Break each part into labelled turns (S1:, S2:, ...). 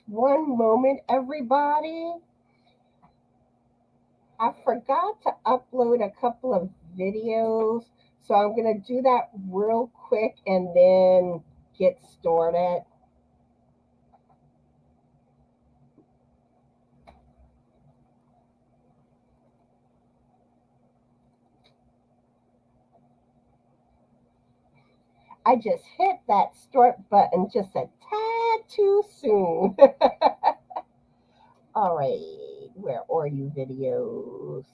S1: one moment, everybody. I forgot to upload a couple of videos, so I'm going to do that real quick and then get started. I just hit that start button just a tad too soon. All right, where are you, videos?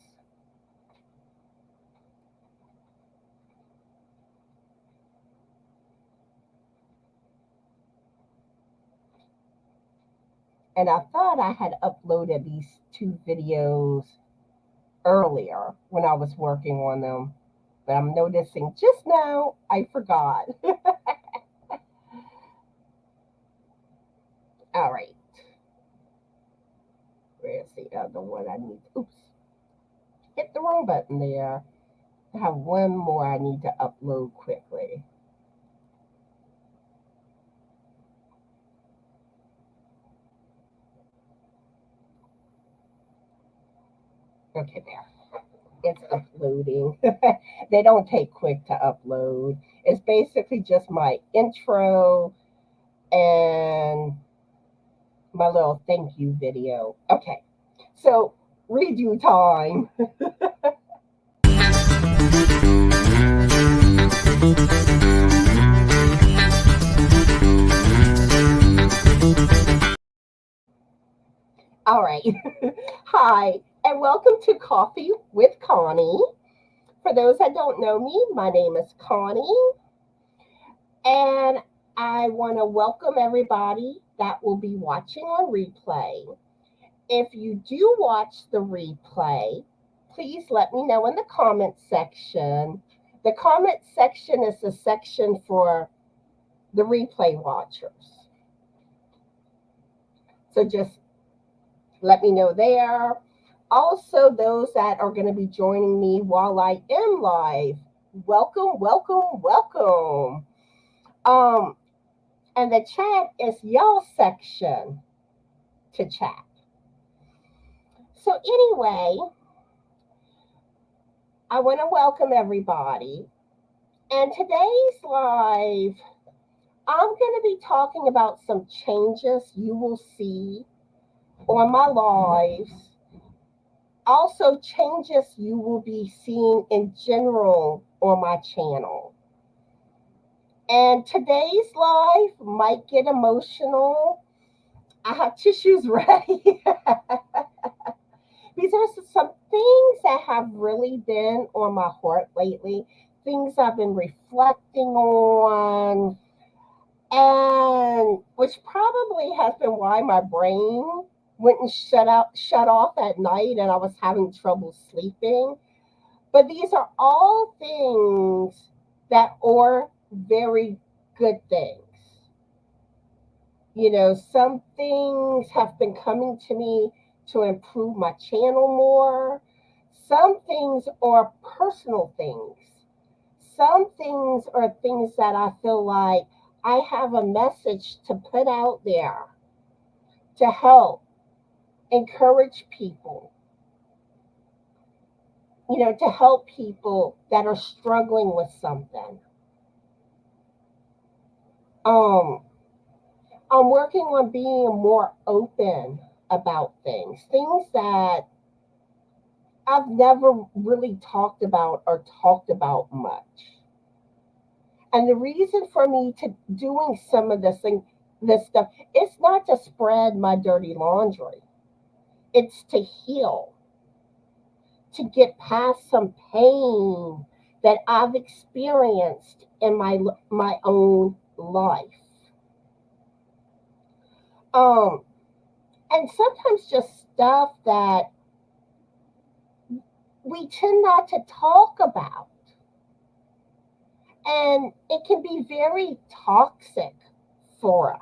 S1: And I thought I had uploaded these two videos earlier when I was working on them, but I'm noticing just now I forgot. All right, where's the other one I need? Oops, hit the wrong button there. I have one more I need to upload quickly. Okay, there. It's uploading. They don't take quick to upload. It's basically just my intro and my little thank you video. Okay, so redo time. All right. Hi, and welcome to Coffee with Connie. For those that don't know me, my name is Connie, and I want to welcome everybody that will be watching on replay. If you do watch the replay, please let me know in the comment section. The comment section is the section for the replay watchers. So just let me know there. Also, those that are going to be joining me while I am live, welcome, welcome, welcome. And the chat is y'all section to chat. So anyway, I want to welcome everybody. And today's live, I'm going to be talking about some changes you will see on my lives. Also, changes you will be seeing in general on my channel. And today's live might get emotional. I have tissues ready. These are some things that have really been on my heart lately, things I've been reflecting on, and which probably has been why my brain wouldn't shut off at night and I was having trouble sleeping. But these are all things that are very good things. You know, some things have been coming to me to improve my channel more. Some things are personal things. Some things are things that I feel like I have a message to put out there to help encourage people, you know, to help people that are struggling with something. Um, I'm working on being more open about things that I've never really talked about or talked about much. And the reason for me to doing some of this stuff, it's not to spread my dirty laundry. It's to heal, to get past some pain that I've experienced in my own life. Um, and sometimes just stuff that we tend not to talk about. And it can be very toxic for us.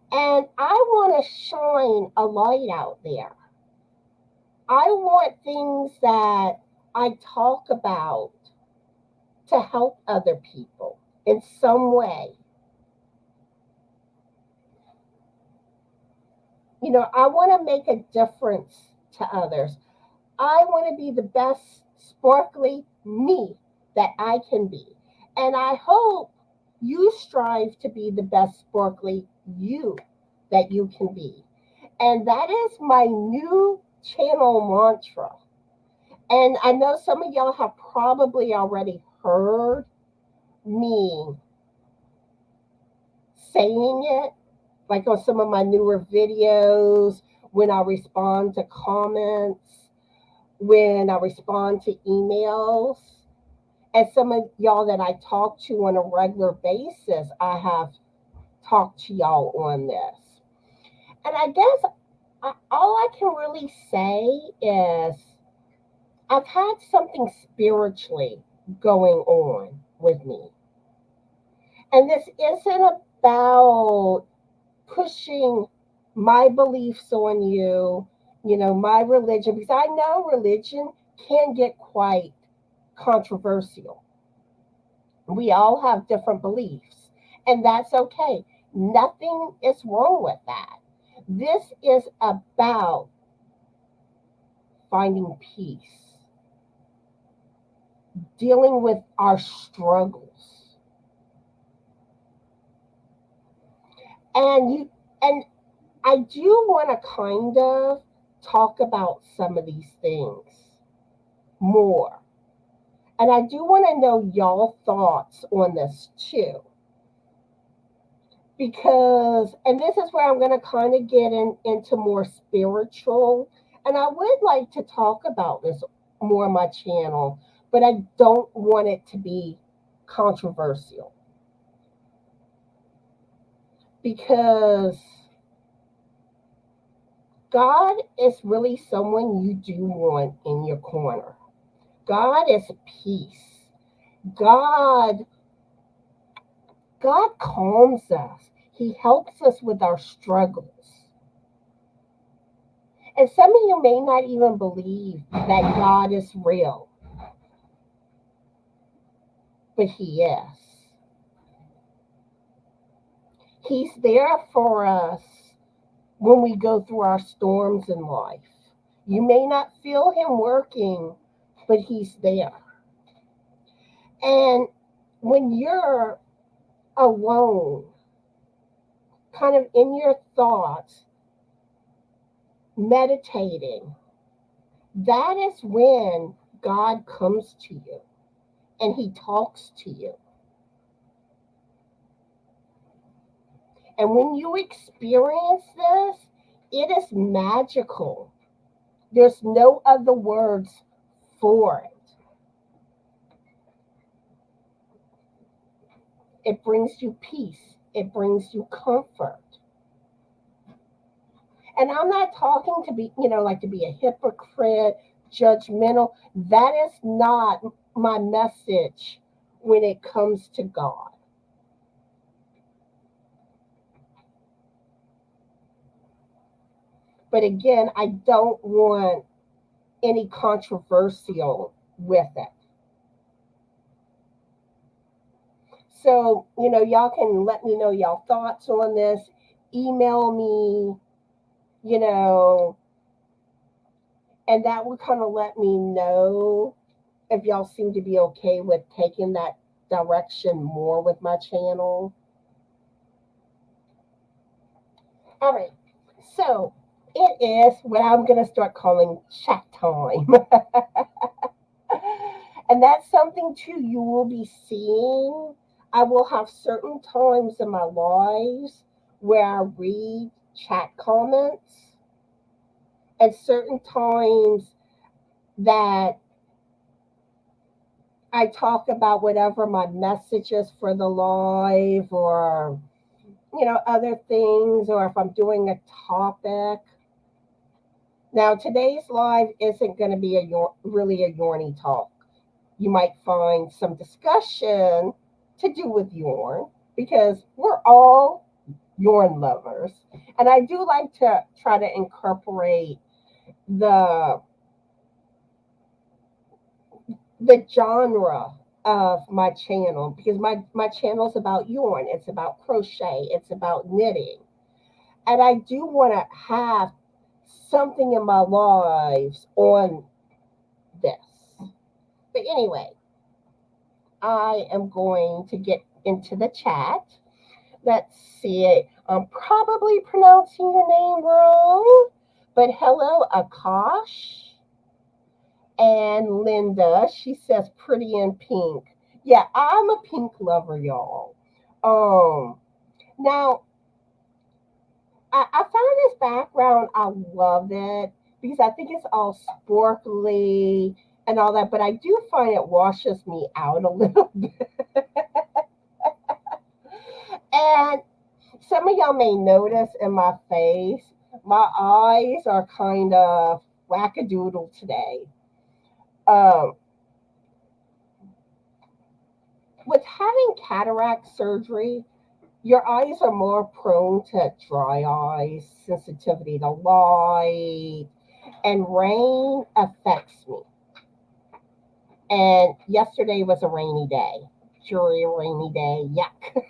S1: And I want to shine a light out there. I want things that I talk about to help other people in some way. I want to make a difference to others. I want to be the best sparkly me that I can be. And I hope you strive to be the best sparkly you that you can be. And that is my new channel mantra. And I know some of y'all have probably already heard me saying it, like on some of my newer videos, when I respond to comments, when I respond to emails. And some of y'all that I talk to on a regular basis, I have talked to y'all on this. And I guess all I can really say is I've had something spiritually going on with me. And this isn't about pushing my beliefs on you, my religion, because I know religion can get quite controversial. We all have different beliefs, and that's okay. Nothing is wrong with that. This is about finding peace, dealing with our struggles. And I do want to kind of talk about some of these things more. And I do want to know y'all thoughts on this too. Because, and this is where I'm going to kind of get into more spiritual. And I would like to talk about this more on my channel, but I don't want it to be controversial. Because God is really someone you do want in your corner. God is peace. God calms us. He helps us with our struggles. And some of you may not even believe that God is real, but He is. He's there for us when we go through our storms in life. You may not feel Him working, but He's there. And when you're alone, kind of in your thoughts, meditating, that is when God comes to you and He talks to you. And when you experience this, it is magical. There's no other words for it. It brings you peace. It brings you comfort. And I'm not talking to be, like to be a hypocrite, judgmental. That is not my message when it comes to God. But again, I don't want any controversial with it. So, y'all can let me know y'all thoughts on this. Email me, and that would kind of let me know if y'all seem to be okay with taking that direction more with my channel. All right. So it is what I'm going to start calling chat time. And that's something too you will be seeing. I will have certain times in my lives where I read chat comments, and certain times that I talk about whatever my message is for the live, or other things, or if I'm doing a topic. Now, today's live isn't going to be really a yarny talk. You might find some discussion to do with yarn, because we're all yarn lovers. And I do like to try to incorporate the genre of my channel, because my channel is about yarn, it's about crochet, it's about knitting. And I do want to have something in my lives on this. But anyway, I am going to get into the chat. Let's see it. I'm probably pronouncing your name wrong, but hello, Akash and Linda. She says pretty in pink. Yeah, I'm a pink lover, y'all. Now I found this background. I love it because I think it's all sparkly and all that, but I do find it washes me out a little bit. And some of y'all may notice in my face, my eyes are kind of wackadoodle today. Um, with having cataract surgery, your eyes are more prone to dry eyes, sensitivity to light, and rain affects me. And yesterday was a rainy day. Jury rainy day, yuck.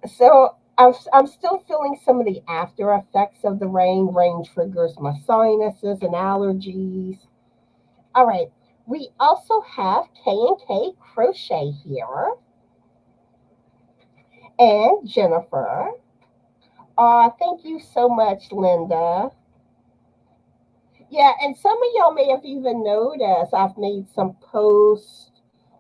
S1: So I'm still feeling some of the after effects of the rain. Rain triggers my sinuses and allergies. All right. We also have K&K Crochet here and Jennifer. Thank you so much, Linda. Yeah, and some of y'all may have even noticed I've made some posts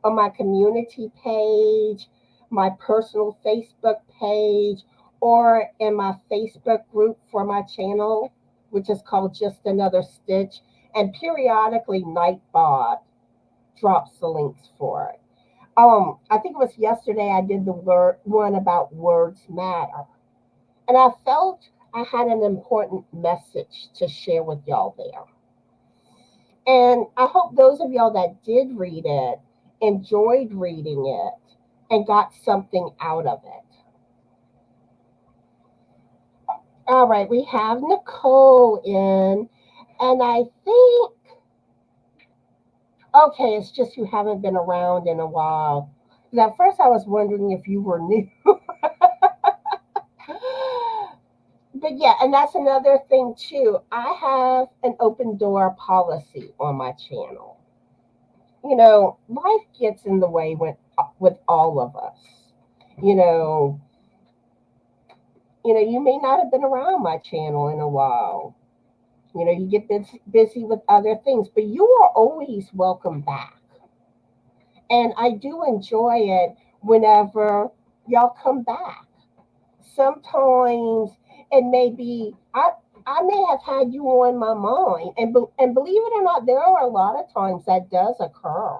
S1: on my community page, my personal Facebook page, or in my Facebook group for my channel, which is called Just Another Stitch. And periodically, Nightbot drops the links for it. I think it was yesterday I did the one about words matter. And I felt I had an important message to share with y'all there. And I hope those of y'all that did read it enjoyed reading it and got something out of it. All right, we have Nicole in, and I think, okay, it's just you haven't been around in a while. Because at first I was wondering if you were new. But yeah, and that's another thing too. I have an open door policy on my channel. You know, life gets in the way with all of us. You know, you may not have been around my channel in a while. You get busy with other things, but you are always welcome back. And I do enjoy it whenever y'all come back. Sometimes it may be I may have had you on my mind, and believe it or not, there are a lot of times that does occur.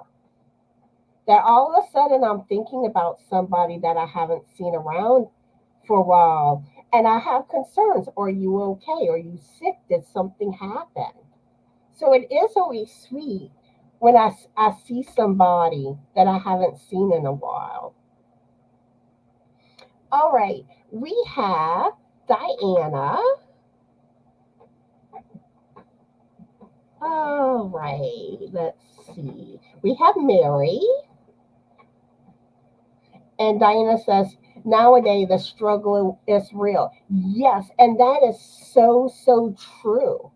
S1: That all of a sudden I'm thinking about somebody that I haven't seen around for a while, and I have concerns. Are you okay? Are you sick? Did something happen? So it is always sweet when I see somebody that I haven't seen in a while. All right, we have Diana. All right, let's see. We have Mary. And Diana says, nowadays the struggle is real. Yes, and that is so, so true.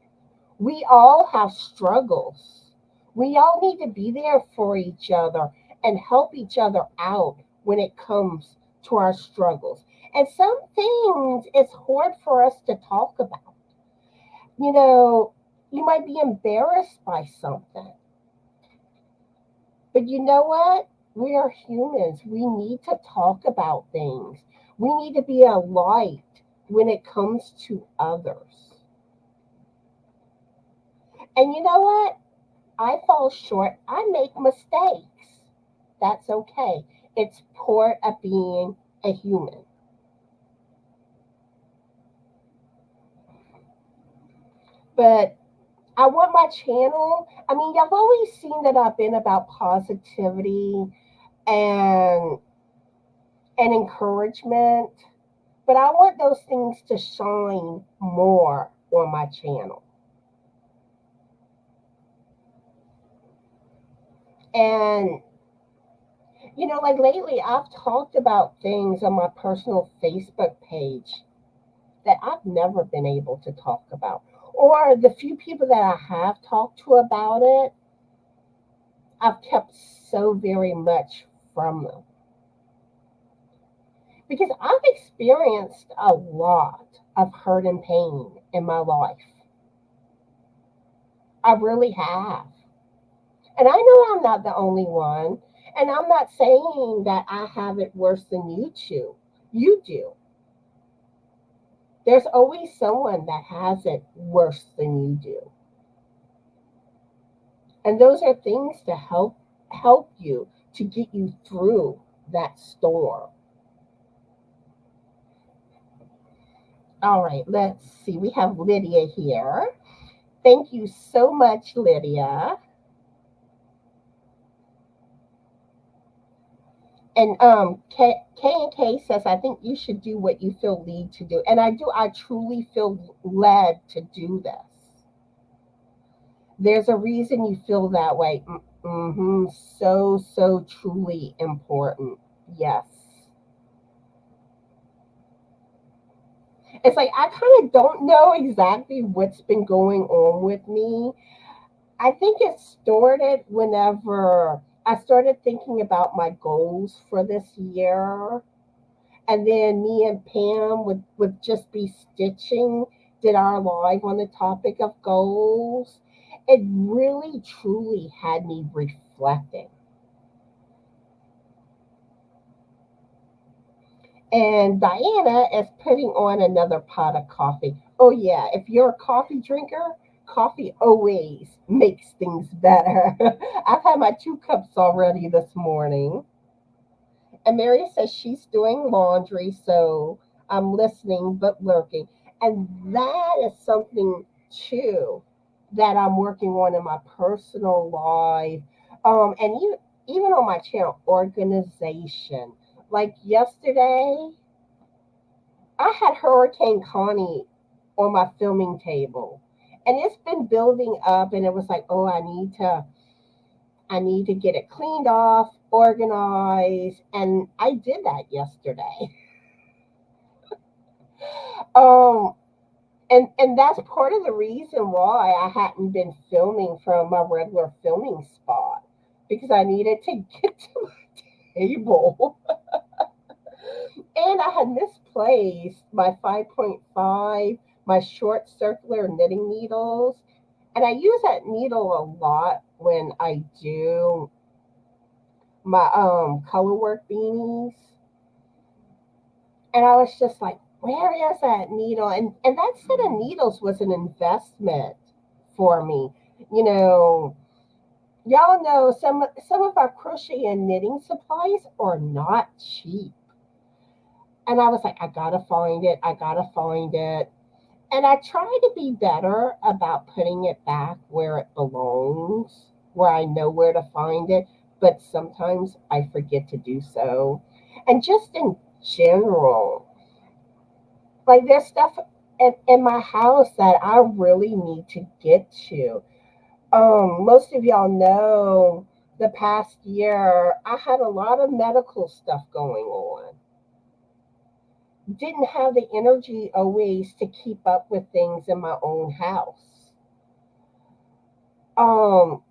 S1: We all have struggles. We all need to be there for each other and help each other out when it comes to our struggles. And some things it's hard for us to talk about. You might be embarrassed by something. But you know what? We are humans. We need to talk about things. We need to be a light when it comes to others. And you know what? I fall short. I make mistakes. That's okay. It's part of being a human. But I want my channel. I mean, y'all always seen that I've been about positivity and encouragement. But I want those things to shine more on my channel. And Like lately, I've talked about things on my personal Facebook page that I've never been able to talk about. Or the few people that I have talked to about it, I've kept so very much from them. Because I've experienced a lot of hurt and pain in my life. I really have. And I know I'm not the only one. And I'm not saying that I have it worse than you two. You do. There's always someone that has it worse than you do. And those are things to help you to get you through that storm. All right, let's see. We have Lydia here. Thank you so much, Lydia. And K and K says, I think you should do what you feel lead to do. And I do, I truly feel led to do this. There's a reason you feel that way. Mm-hmm. So, so truly important. Yes. It's like I kind of don't know exactly what's been going on with me. I think it started whenever I started thinking about my goals for this year. And then me and Pam would just be stitching, did our live on the topic of goals. It really truly had me reflecting. And Diana is putting on another pot of coffee. Oh, yeah, if you're a coffee drinker, coffee always makes things better. I've had my 2 cups already this morning. And Mary says she's doing laundry, so I'm listening but lurking. And that is something too that I'm working on in my personal life. And even on my channel, organization. Like yesterday, I had Hurricane Connie on my filming table. And it's been building up and it was like, oh, I need to get it cleaned off, organized, and I did that yesterday. Um, and that's part of the reason why I hadn't been filming from my regular filming spot because I needed to get to my table. And I had misplaced my 5.5, my short circular knitting needles. And I use that needle a lot when I do my color work beanies. And I was just like, where is that needle? And that set of needles was an investment for me. You know, y'all know some of our crochet and knitting supplies are not cheap. And I was like, I gotta find it. I gotta find it. And I try to be better about putting it back where it belongs, where I know where to find it. But sometimes I forget to do so. And just in general, like there's stuff in my house that I really need to get to. Most of y'all know the past year I had a lot of medical stuff going on. Didn't have the energy always to keep up with things in my own house. Um,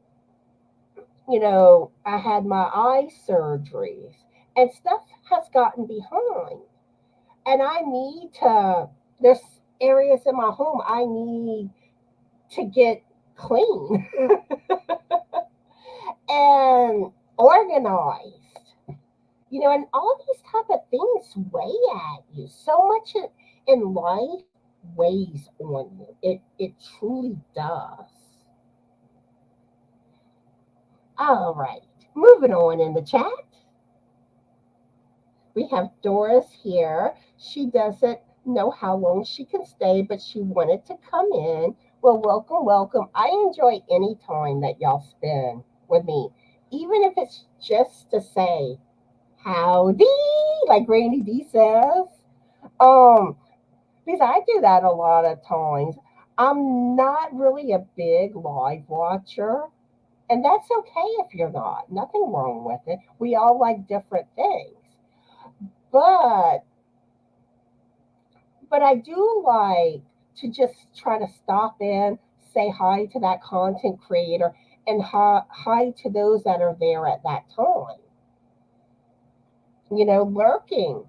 S1: I had my eye surgeries and stuff has gotten behind. And I need to, there's areas in my home I need to get clean and organized. And all these type of things weigh at you. So much in life weighs on you. It truly does. All right. Moving on in the chat. We have Doris here. She doesn't know how long she can stay, but she wanted to come in. Well, welcome, welcome. I enjoy any time that y'all spend with me, even if it's just to say howdy, like GrannyDee says. Um, because I do that a lot of times. I'm not really a big live watcher. And that's okay if you're not. Nothing wrong with it. We all like different things. But I do like to just try to stop in, say hi to that content creator, and hi to those that are there at that time. Lurking.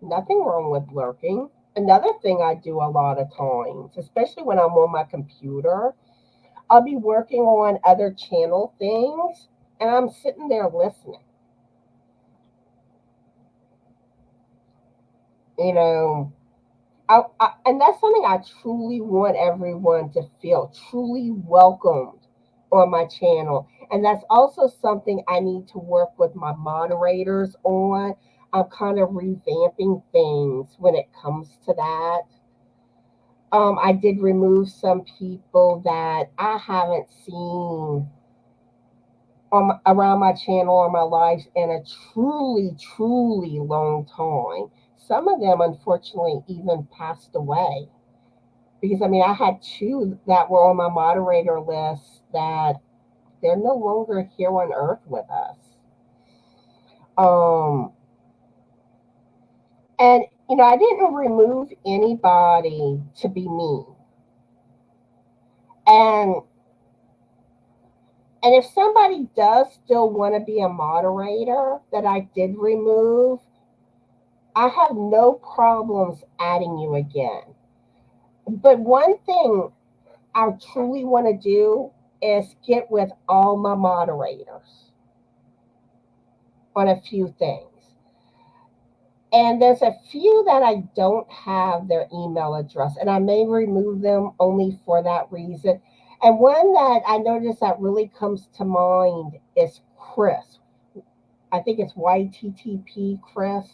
S1: Nothing wrong with lurking. Another thing I do a lot of times, especially when I'm on my computer, I'll be working on other channel things and I'm sitting there listening. You know, and that's something I truly want everyone to feel truly welcomed on my channel. And that's also something I need to work with my moderators on. I'm kind of revamping things when it comes to that. I did remove some people that I haven't seen around my channel or my lives in a truly, truly long time. Some of them, unfortunately, even passed away. Because, I mean, I had two that were on my moderator list that they're no longer here on earth with us. Um, and, I didn't remove anybody to be mean. And if somebody does still want to be a moderator that I did remove, I have no problems adding you again. But one thing I truly want to do is get with all my moderators on a few things. And there's a few that I don't have their email address, and I may remove them only for that reason. And one that I noticed that really comes to mind is Krys. I think it's YTTP Krys.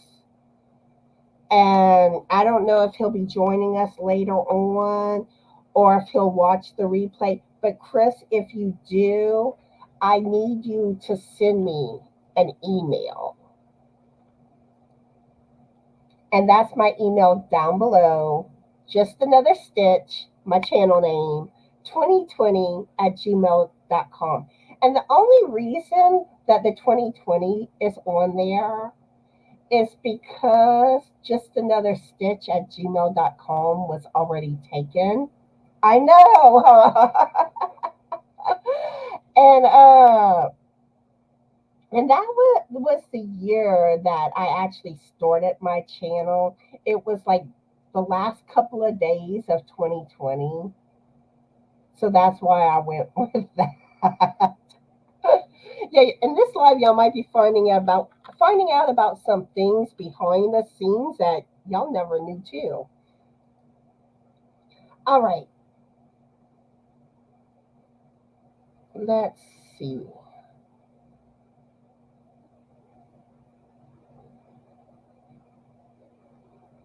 S1: And I don't know if he'll be joining us later on or if he'll watch the replay. But Krys, if you do, I need you to send me an email. And that's my email down below. Just another stitch, my channel name, 2020 at gmail.com. And the only reason that the 2020 is on there is because just another stitch at gmail.com was already taken. I know. and and that was the year that I actually started my channel. It was like the last couple of days of 2020. So that's why I went with that. Yeah, in this live, y'all might be finding out about some things behind the scenes that y'all never knew too. All right. Let's see.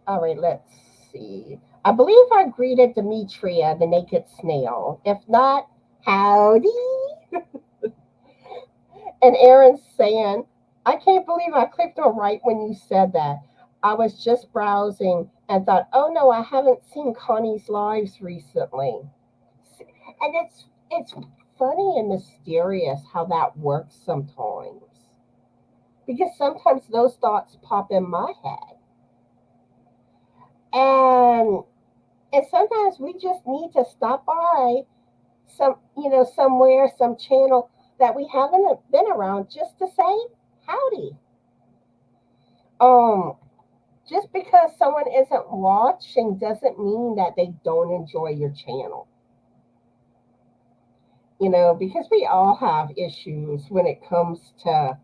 S1: All right, let's see. I believe I greeted Demetria, the naked snail. If not, howdy. And Aaron's saying, I can't believe I clicked on right when you said that. I was just browsing and thought, oh no, I haven't seen Connie's lives recently. And it's funny and mysterious how that works sometimes. Because sometimes those thoughts pop in my head. And sometimes we just need to stop by somewhere, some channel that we haven't been around just to say howdy. Just because someone isn't watching doesn't mean that they don't enjoy your channel. Because we all have issues when it comes to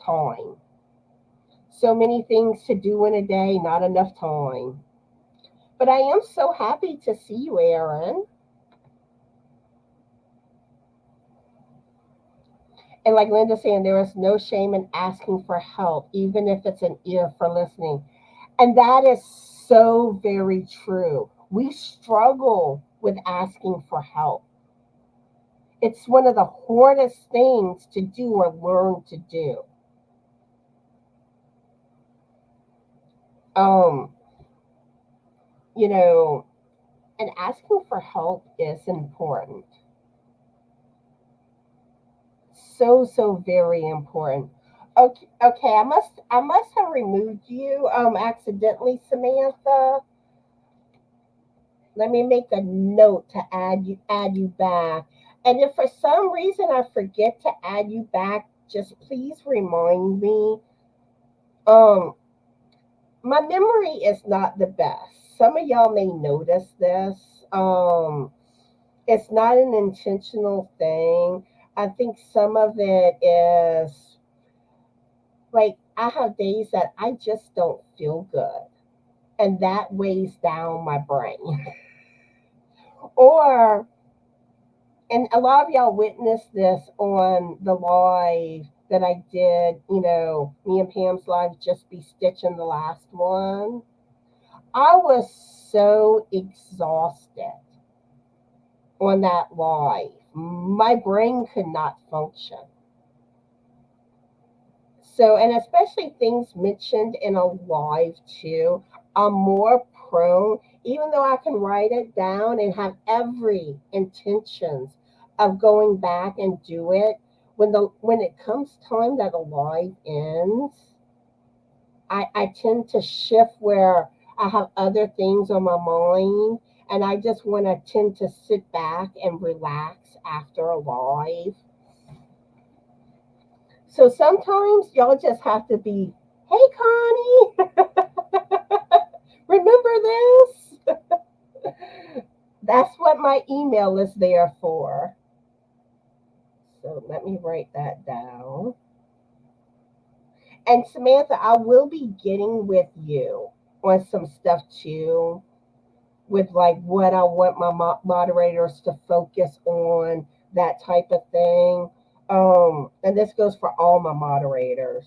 S1: time. So many things to do in a day, not enough time. But I am so happy to see you, Aaron. And like Linda saying, there is no shame in asking for help, even if it's an ear for listening. And that is so very true. We struggle with asking for help. It's one of the hardest things to do or learn to do. Um, and asking for help is important. so very important. Okay, okay. I must have removed you accidentally, Samantha. Let me make a note to add you back. And if for some reason I forget to add you back, just please remind me. Um, my memory is not the best. Some of y'all may notice this. It's not an intentional thing. I think some of it is like I have days that I just don't feel good, and that weighs down my brain. Or, and a lot of y'all witnessed this on the live that I did, me and Pam's live, just be stitching the last one. I was so exhausted on that live. My brain could not function. So, and especially things mentioned in a live too, I'm more prone, even though I can write it down and have every intentions of going back and do it. When it comes time that a live ends, I tend to shift where I have other things on my mind, and I just want to tend to sit back and relax after a live. So sometimes y'all just have to be, hey, Connie, remember this? That's what my email is there for. So let me write that down. And Samantha, I will be getting with you on some stuff too, with like what I want my moderators to focus on, that type of thing. And this goes for all my moderators.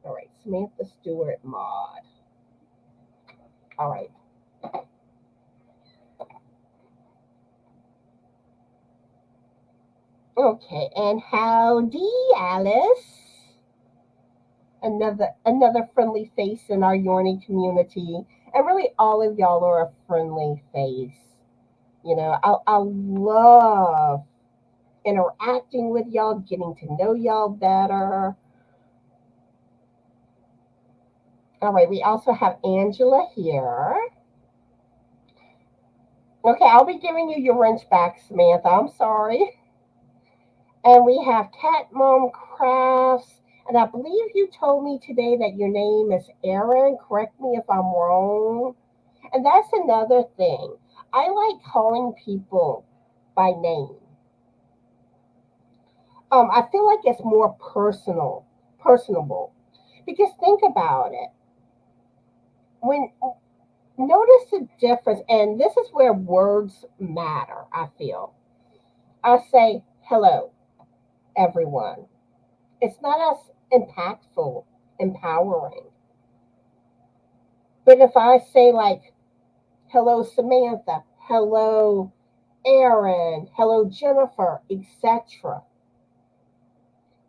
S1: All right, Samantha Stewart mod. All right. Okay, and howdy, Alice. Another friendly face in our Yarny community. And really all of y'all are a friendly face. I love interacting with y'all, getting to know y'all better. All right, we also have Angela here. Okay, I'll be giving you your wrench back, Samantha. I'm sorry. And we have Cat Mom Crafts. And I believe you told me today that your name is Erin. Correct me if I'm wrong. And that's another thing. I like calling people by name. I feel like it's more personable. Because think about it. When notice the difference, and this is where words matter, I feel. I say hello, everyone. It's not as impactful, empowering. But if I say like hello Samantha, hello Aaron, hello Jennifer, etc.,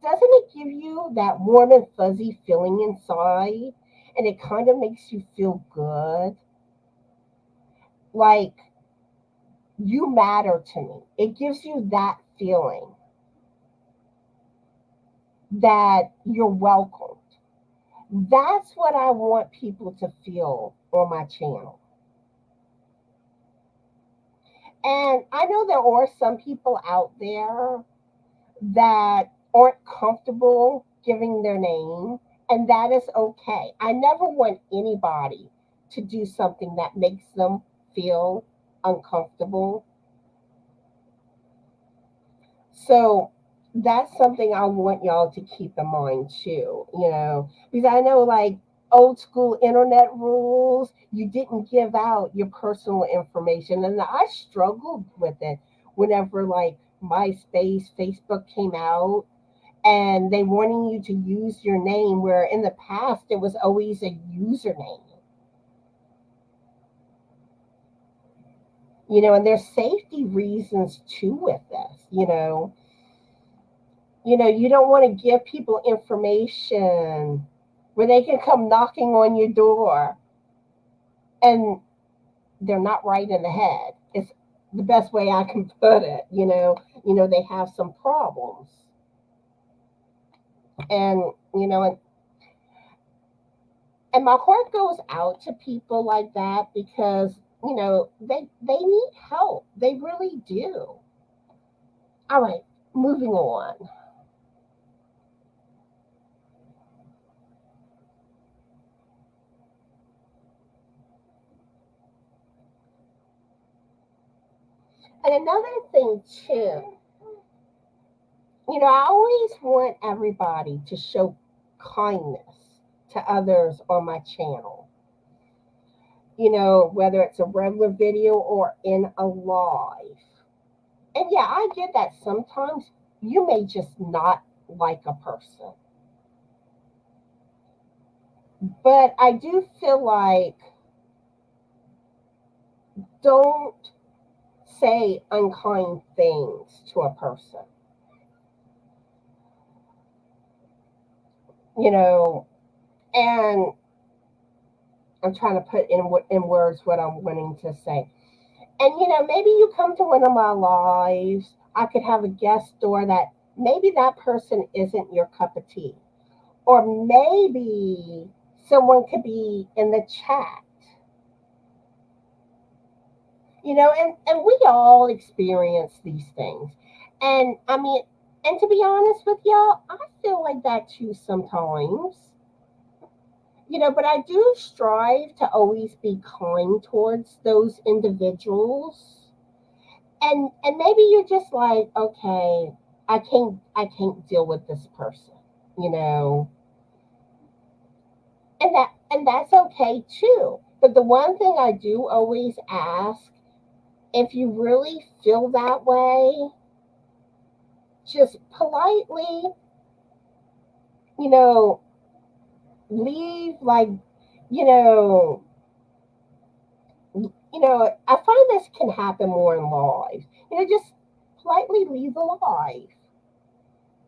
S1: doesn't it give you that warm and fuzzy feeling inside? And it kind of makes you feel good. Like you matter to me. It gives you that feeling that you're welcomed. That's what I want people to feel on my channel. And I know there are some people out there that aren't comfortable giving their name, and that is okay. I never want anybody to do something that makes them feel uncomfortable. So that's something I want y'all to keep in mind too, because I know like old school internet rules, you didn't give out your personal information. And I struggled with it whenever like MySpace, Facebook came out and they wanting you to use your name where in the past it was always a username. And there's safety reasons too with this, you don't want to give people information where they can come knocking on your door and they're not right in the head. It's the best way I can put it. They have some problems. And, and my heart goes out to people like that because, they need help. They really do. All right, moving on. And another thing too, I always want everybody to show kindness to others on my channel. Whether it's a regular video or in a live. And yeah, I get that sometimes you may just not like a person. But I do feel like don't say unkind things to a person. And I'm trying to put in words what I'm wanting to say. And maybe you come to one of my lives. I could have a guest star that maybe that person isn't your cup of tea. Or maybe someone could be in the chat. And we all experience these things. And I mean, and to be honest with y'all, I feel like that too sometimes. But I do strive to always be kind towards those individuals. And maybe you're just like, okay, I can't deal with this person, you know. And that's okay too. But the one thing I do always ask, if you really feel that way, just politely, you know, leave like, you know, I find this can happen more in live. Just politely leave the live.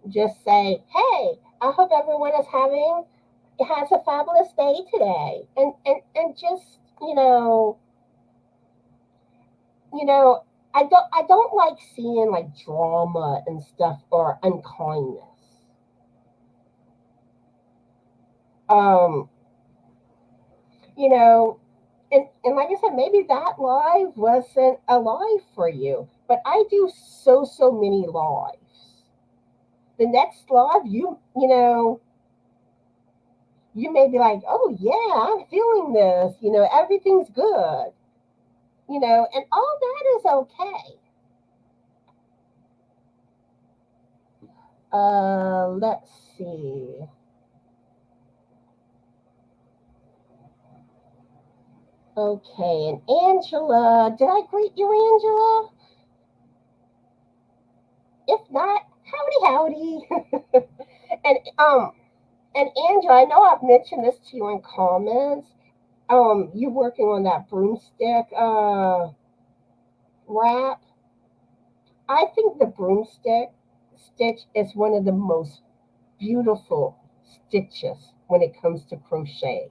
S1: Just say, "Hey, I hope everyone is having has a fabulous day today," and just you know, I don't like seeing like drama and stuff or unkindness. Um, you know, and like I said, maybe that live wasn't a live for you, but I do so many lives. The next live, you may be like, oh yeah, I'm feeling this. Everything's good. And all that is okay. Let's see. Okay, and Angela, did I greet you, Angela? If not, howdy. and and Angela, I know I've mentioned this to you in comments. You working on that broomstick wrap. I think the broomstick stitch is one of the most beautiful stitches when it comes to crochet.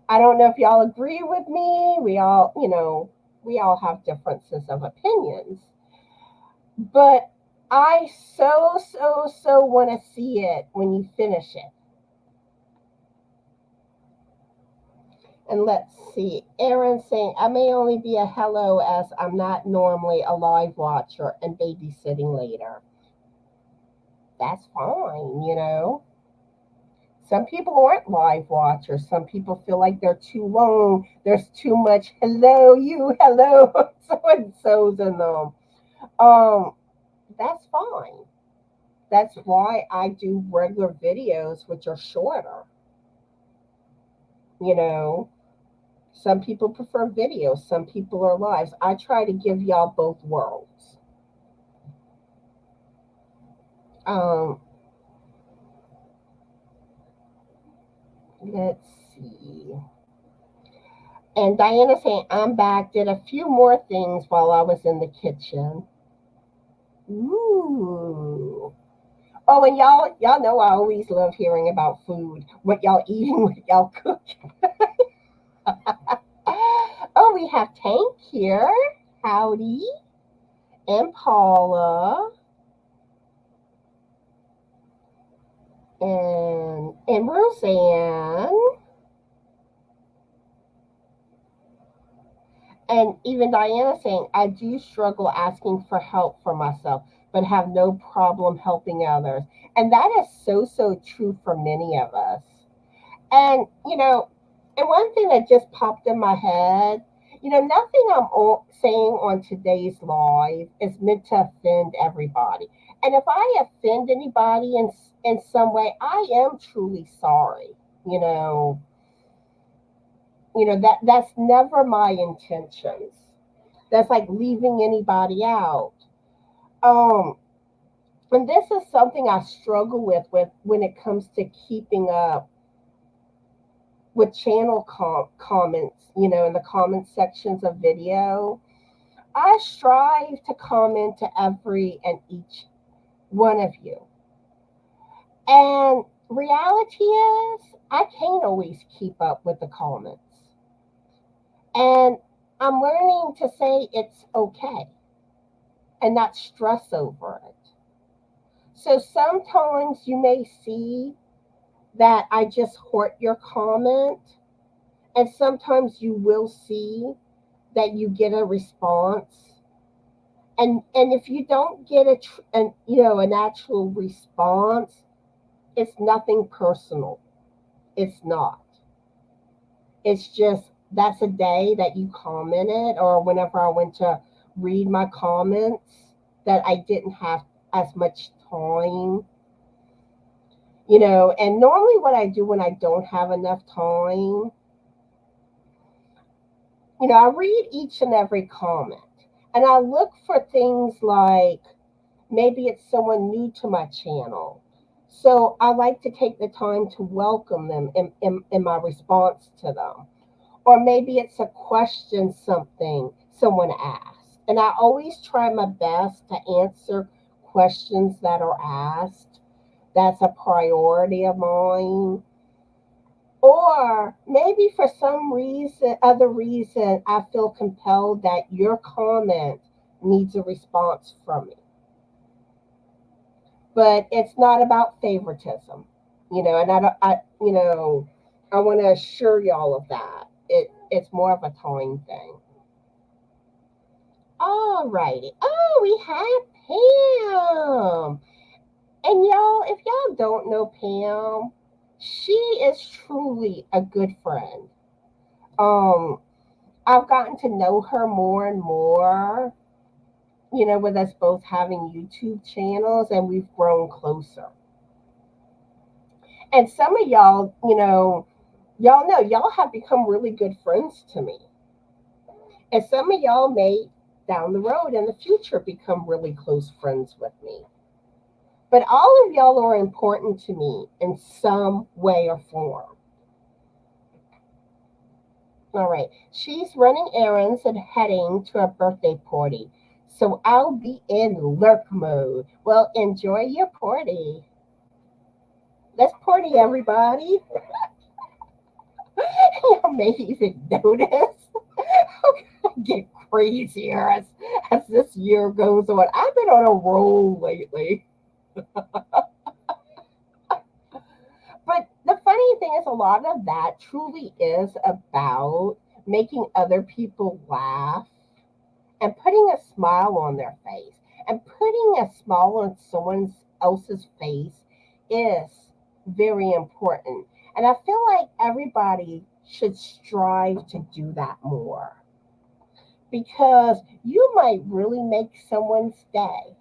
S1: I don't know if y'all agree with me. We all have differences of opinions, but I so want to see it when you finish it. And let's see, Erin saying, I may only be a hello as I'm not normally a live watcher and babysitting later. That's fine. Some people aren't live watchers. Some people feel like they're too long. There's too much hello, you, hello, so and so's in them. Um, that's fine. That's why I do regular videos, which are shorter. You know, some people prefer videos, some people are lives. I try to give y'all both worlds. Um, let's see. And Diana saying, I'm back, did a few more things while I was in the kitchen. Ooh. Oh, and y'all know I always love hearing about food, what y'all eating, what y'all cooking. Oh, we have Tank here. Howdy. And Paula. And Roseanne, and even Diana saying, I do struggle asking for help for myself, but have no problem helping others. And that is so, so true for many of us. And, and one thing that just popped in my head, nothing saying on today's live is meant to offend everybody. And if I offend anybody in some way, I am truly sorry. You know, that's never my intentions. That's like leaving anybody out. Um, and this is something I struggle with when it comes to keeping up with channel comments, in the comment sections of video. I strive to comment to every and each one of you. And reality is, I can't always keep up with the comments. And I'm learning to say it's okay and not stress over it. So sometimes you may see that I just heart your comment, and sometimes you will see that you get a response. And if you don't get an actual response, it's nothing personal. It's not. It's just that's a day that you commented, or whenever I went to read my comments, that I didn't have as much time. And normally what I do when I don't have enough time, I read each and every comment, and I look for things like maybe it's someone new to my channel. So I like to take the time to welcome them in my response to them. Or maybe it's a question someone asked. And I always try my best to answer questions that are asked. That's a priority of mine. Or maybe for some other reason, I feel compelled that your comment needs a response from me. But it's not about favoritism, and I want to assure y'all of that. It's more of a time thing. All righty. Oh, we have Pam. And y'all, if y'all don't know Pam, she is truly a good friend. Um, I've gotten to know her more and more, with us both having YouTube channels, and we've grown closer. And some of y'all have become really good friends to me. And some of y'all may down the road in the future become really close friends with me. But all of y'all are important to me in some way or form. All right. She's running errands and heading to a birthday party. So I'll be in lurk mode. Well, enjoy your party. Let's party, everybody. You may even notice get crazier as this year goes on. I've been on a roll lately. But the funny thing is, a lot of that truly is about making other people laugh and putting a smile on their face. And putting a smile on someone else's face is very important. And I feel like everybody should strive to do that more, because you might really make someone's day.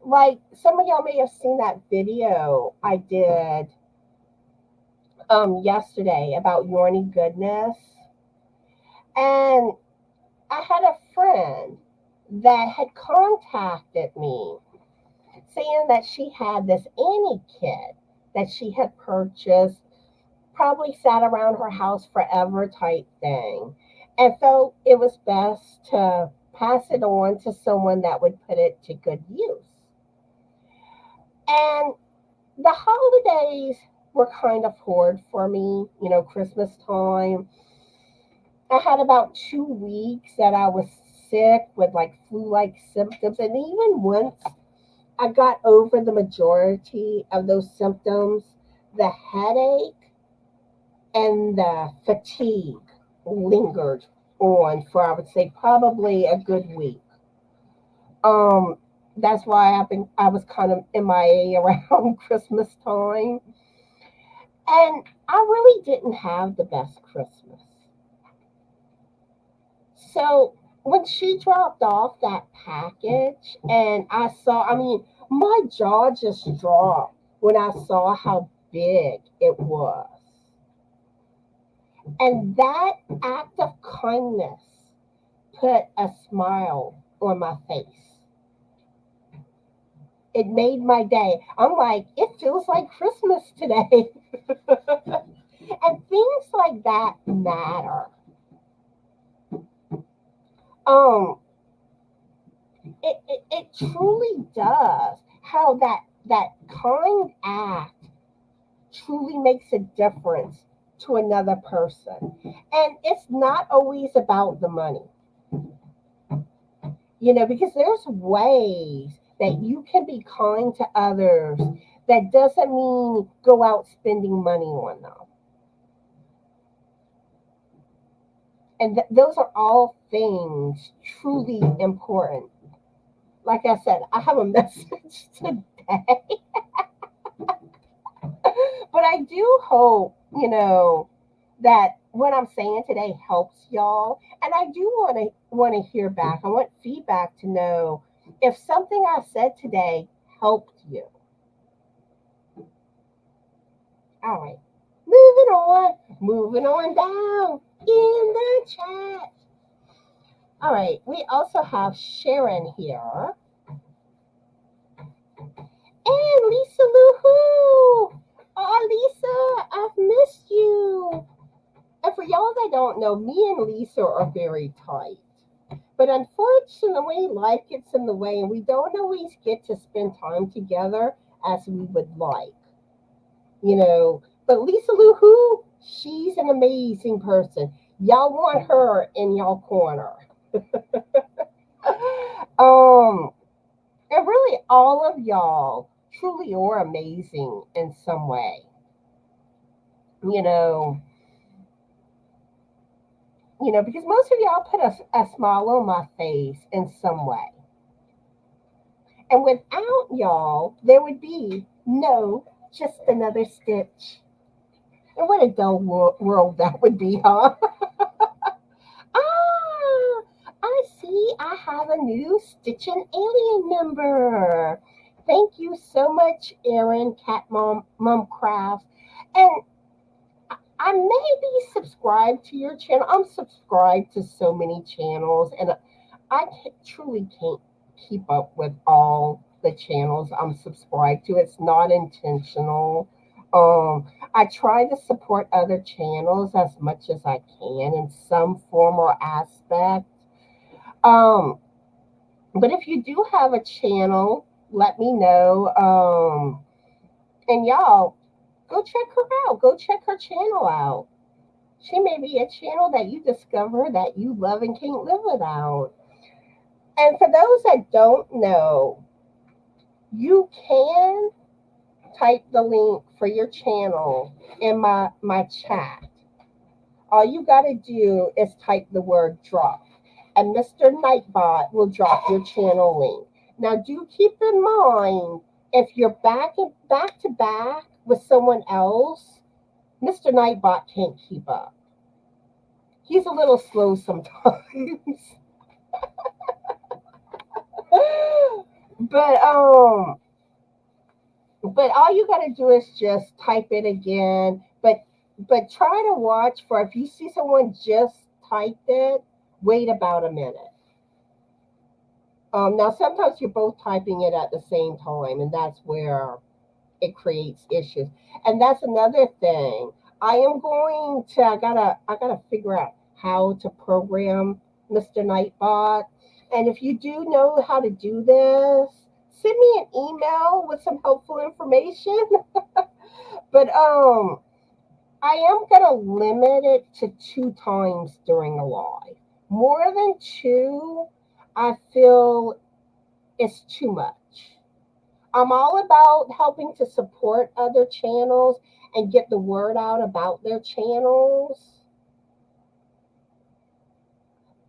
S1: Like some of y'all may have seen that video I did yesterday about Yarny Goodness. And I had a friend that had contacted me saying that she had this Annie kit that she had purchased, probably sat around her house forever type thing, and felt it was best to pass it on to someone that would put it to good use. And the holidays were kind of hard for me, Christmas time. I had about 2 weeks that I was sick with like flu-like symptoms, and even once I got over the majority of those symptoms. The headache and the fatigue lingered on for, I would say, probably a good week. Um, that's why I was kind of MIA around Christmas time. And I really didn't have the best Christmas. So when she dropped off that package and I mean, my jaw just dropped when I saw how big it was. And that act of kindness put a smile on my face. It made my day. I'm like, it feels like Christmas today. And things like that matter. Um, it truly does. How that kind act truly makes a difference to another person. And it's not always about the money, because there's ways that you can be kind to others that doesn't mean go out spending money on them. And those are all things truly important. Like I said, I have a message today, but I do hope, that what I'm saying today helps y'all. And I do want to hear back. I want feedback to know if something I said today helped you. All right. Moving on down in the chat. All right. We also have Sharon here. And Lisa Lou-hoo. Oh, Lisa, I've missed you. And for y'all that don't know, me and Lisa are very tight. But unfortunately, life gets in the way and we don't always get to spend time together as we would like. But Lisa Lou-hoo, she's an amazing person. Y'all want her in y'all corner. um, and really all of y'all truly are amazing in some way. You know, because most of y'all put a smile on my face in some way. And without y'all, there would be no just another stitch. And what a dull world that would be, huh? Ah, I see I have a new Stitchin alien member. Thank you so much, Erin, Cat Mom Craft. And I may be subscribed to your channel. I'm subscribed to so many channels, and I truly can't keep up with all the channels I'm subscribed to. It's not intentional. I try to support other channels as much as I can in some form or aspect. Um, but if you do have a channel, let me know. And y'all, go check her out. Go check her channel out. She may be a channel that you discover that you love and can't live without. And for those that don't know, you can type the link for your channel in my chat. All you got to do is type the word drop, and Mr. Nightbot will drop your channel link. Now, do keep in mind, if you're back to back with someone else, Mr. Nightbot can't keep up. He's a little slow sometimes. but but all you got to do is just type it again. But try to watch for, if you see someone just typed it, wait about a minute. Now sometimes you're both typing it at the same time, and that's where it creates issues. And that's another thing. I gotta figure out how to program Mr. Nightbot. And if you do know how to do this, send me an email with some helpful information. But I am gonna limit it to 2 times during a live. More than two, I feel it's too much. I'm all about helping to support other channels and get the word out about their channels.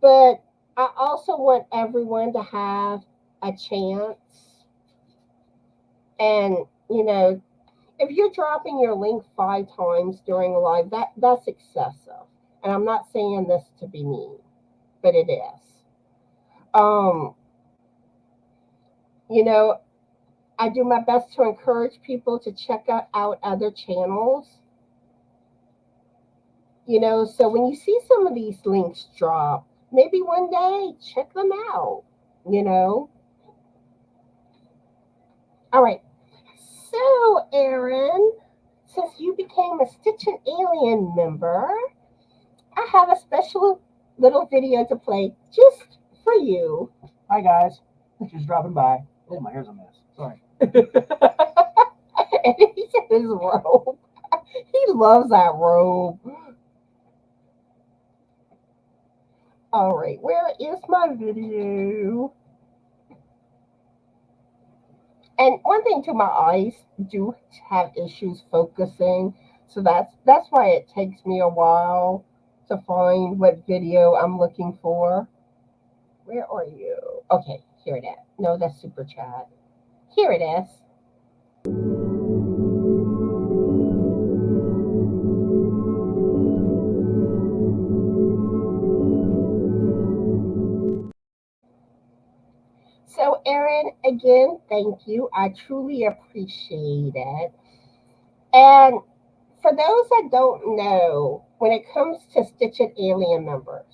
S1: But I also want everyone to have a chance. And, if you're dropping your link 5 times during a live, that's excessive. And I'm not saying this to be mean, but it is. Um, you know, I do my best to encourage people to check out other channels. So when you see some of these links drop, maybe one day check them out, you know. All right. So, Erin, since you became a Stitchin' Alien member, I have a special little video to play just for you.
S2: Hi guys, just dropping by. Oh, my hair's a mess. Sorry.
S1: And he's in his robe. He loves that robe. All right, where is my video? And one thing too, my eyes do have issues focusing, so that's why it takes me a while to find what video I'm looking for. Where are you? Okay, here it is. No, that's super chat. Here it is. So, Erin, again, thank you. I truly appreciate it. And for those that don't know, when it comes to Stitchin' Alien members,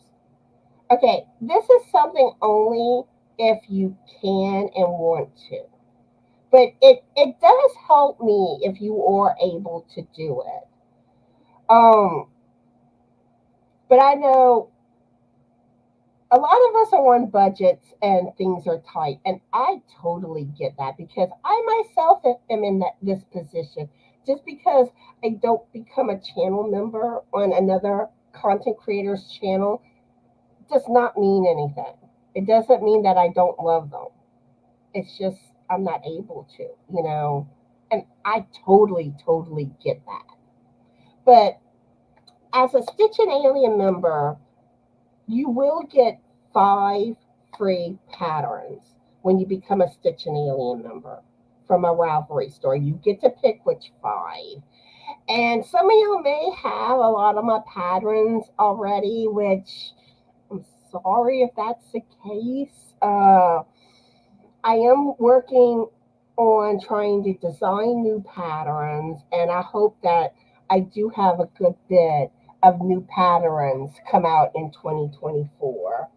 S1: okay, this is something only if you can and want to. But it does help me if you are able to do it. But I know a lot of us are on budgets and things are tight, and I totally get that because I myself am in this position. Just because I don't become a channel member on another content creator's channel does not mean anything. It doesn't mean that I don't love them. It's just I'm not able to. And I totally get that. But as a Stitchin' Alien member, you will get 5 free patterns when you become a Stitchin' Alien member from a Ravelry store. You get to pick which 5. And some of you may have a lot of my patterns already, which I'm sorry if that's the case. I am working on trying to design new patterns, and I hope that I do have a good bit of new patterns come out in 2024.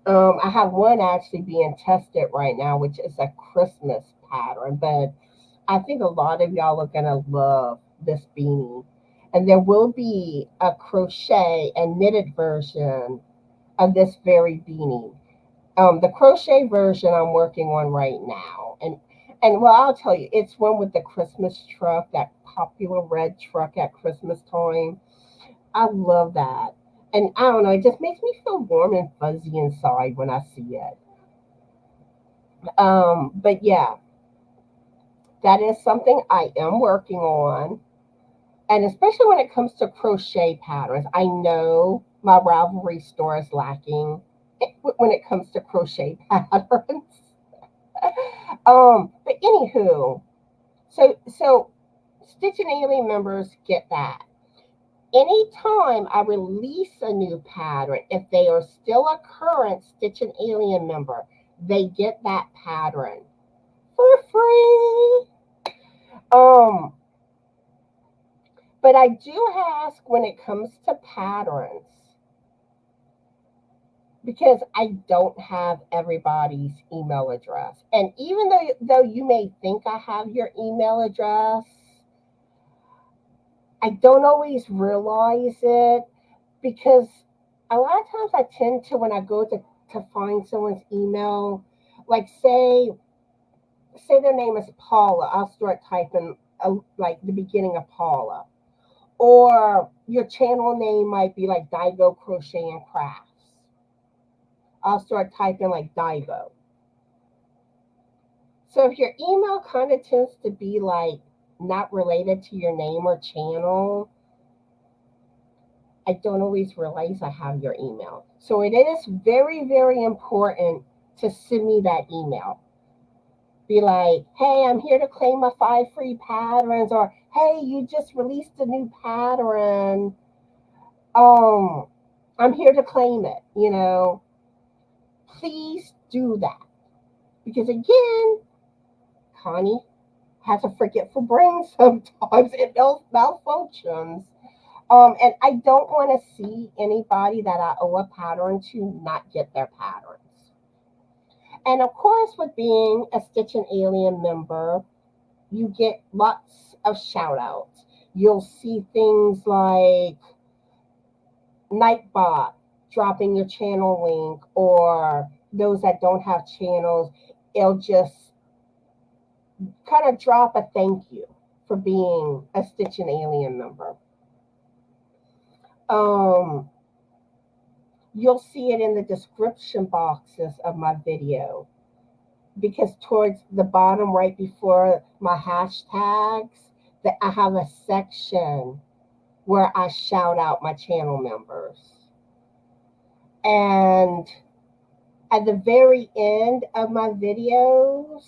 S1: I have one actually being tested right now, which is a Christmas pattern, but I think a lot of y'all are going to love this beanie. And there will be a crochet and knitted version of this very beanie. The crochet version I'm working on right now. And well, I'll tell you, it's one with the Christmas truck, that popular red truck at Christmas time. I love that. And I don't know, it just makes me feel warm and fuzzy inside when I see it. But yeah, that is something I am working on. And especially when it comes to crochet patterns, I know my Ravelry store is lacking when it comes to crochet patterns. But anywho, so Stitchin' Alien members get that. Anytime I release a new pattern, if they are still a current Stitchin' Alien member, they get that pattern for free. But I do ask when it comes to patterns, because I don't have everybody's email address. And even though you may think I have your email address, I don't always realize it, because a lot of times I tend to, when I go to find someone's email, like say their name is Paula, I'll start typing like the beginning of Paula. Or your channel name might be like Daigo Crochet and Crafts. I'll start typing like Daigo. So if your email kind of tends to be like not related to your name or channel, I don't always realize I have your email. So it is very, very important to send me that email. Be like, hey, I'm here to claim my 5 free patterns, or hey, you just released a new pattern. Um, I'm here to claim it, Please do that. Because again, Connie has a forgetful brain sometimes. It malfunctions. And I don't want to see anybody that I owe a pattern to not get their patterns. And of course, with being a Stitchin Alien member, you get lots of shout outs. You'll see things like Nightbot dropping your channel link, or those that don't have channels, it'll just kind of drop a thank you for being a Stitchin Alien member. You'll see it in the description boxes of my video, because towards the bottom right before my hashtags, that I have a section where I shout out my channel members. And at the very end of my videos,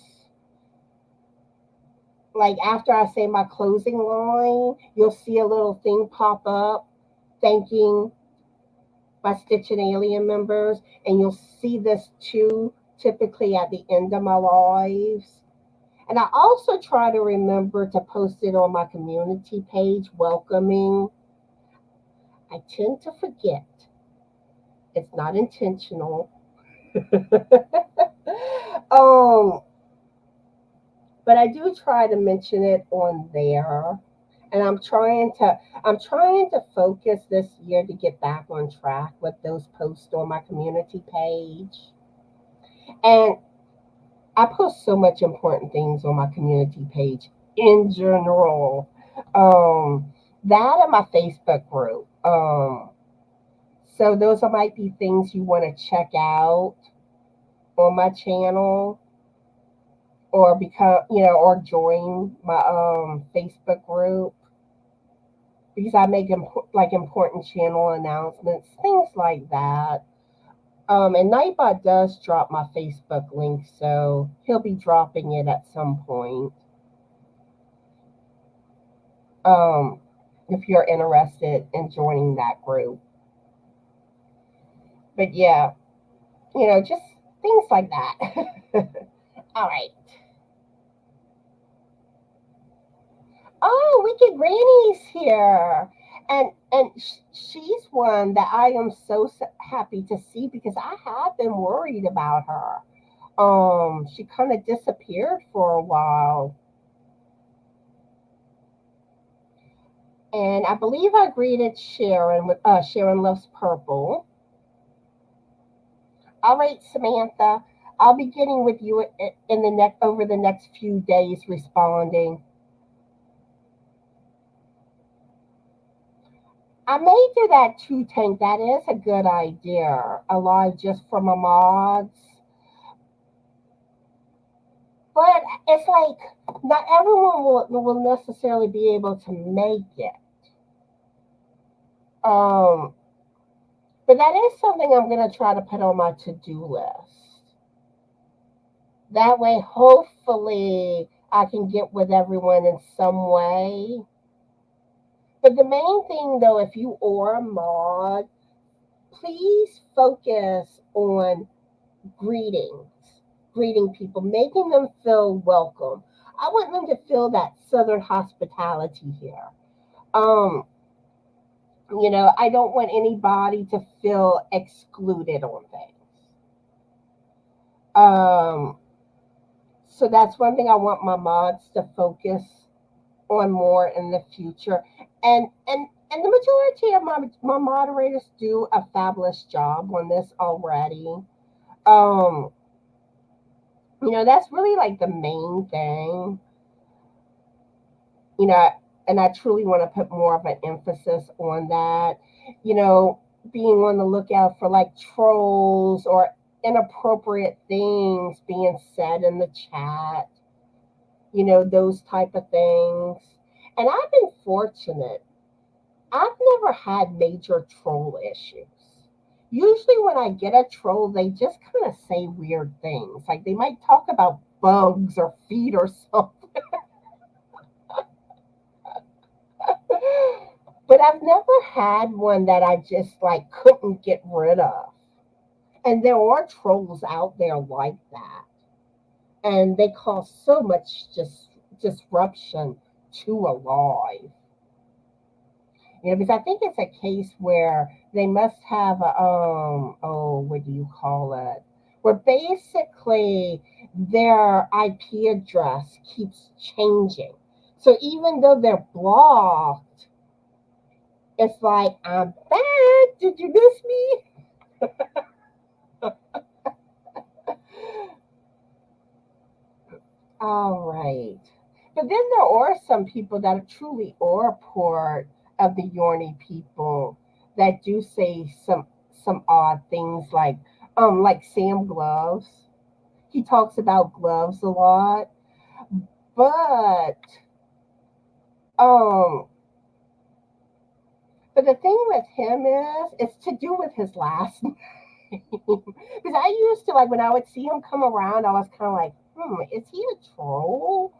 S1: like after I say my closing line, you'll see a little thing pop up thanking my Stitchin Alien members, and you'll see this too typically at the end of my lives. And I also try to remember to post it on my community page, welcoming. I tend to forget. It's not intentional. But I do try to mention it on there. And I'm trying to focus this year to get back on track with those posts on my community page. And I post so much important things on my community page in general. That and my Facebook group. So those might be things you want to check out on my channel, or become, or join my Facebook group, because I make important channel announcements, things like that. And Nightbot does drop my Facebook link, so he'll be dropping it at some point. If you're interested in joining that group. But yeah, just things like that. All right. Oh, Wicked Granny's here. And she's one that I am so happy to see, because I have been worried about her. She kind of disappeared for a while. And I believe I greeted Sharon with Sharon Loves Purple. All right, Samantha, I'll be getting with you over the next few days, responding. I may do that too, Tank. That is a good idea. A live just for my mods. But it's like not everyone will necessarily be able to make it. But that is something I'm going to try to put on my to-do list. That way, hopefully, I can get with everyone in some way. But the main thing, though, if you are a mod, please focus on greeting people, making them feel welcome. I want them to feel that Southern hospitality here. I don't want anybody to feel excluded on things. So that's one thing I want my mods to focus on more in the future. And the majority of my moderators do a fabulous job on this already. That's really like the main thing. And I truly want to put more of an emphasis on that. Being on the lookout for like trolls or inappropriate things being said in the chat. those type of things. And I've been fortunate. I've never had major troll issues. Usually, when I get a troll, they just kind of say weird things. Like they might talk about bugs or feet or something. But I've never had one that I just like couldn't get rid of. And there are trolls out there like that. And they cause so much disruption to a life. Because I think it's a case where they must have a, what do you call it? Where basically their IP address keeps changing. So even though they're blocked, it's like, I'm back. Did you miss me? All right. But then there are some people that truly are part of the Yorny people that do say some odd things like Sam Gloves. He talks about gloves a lot. But um but the thing with him is it's to do with his last name. Because I used to like when I would see him come around, I was kind of like, is he a troll?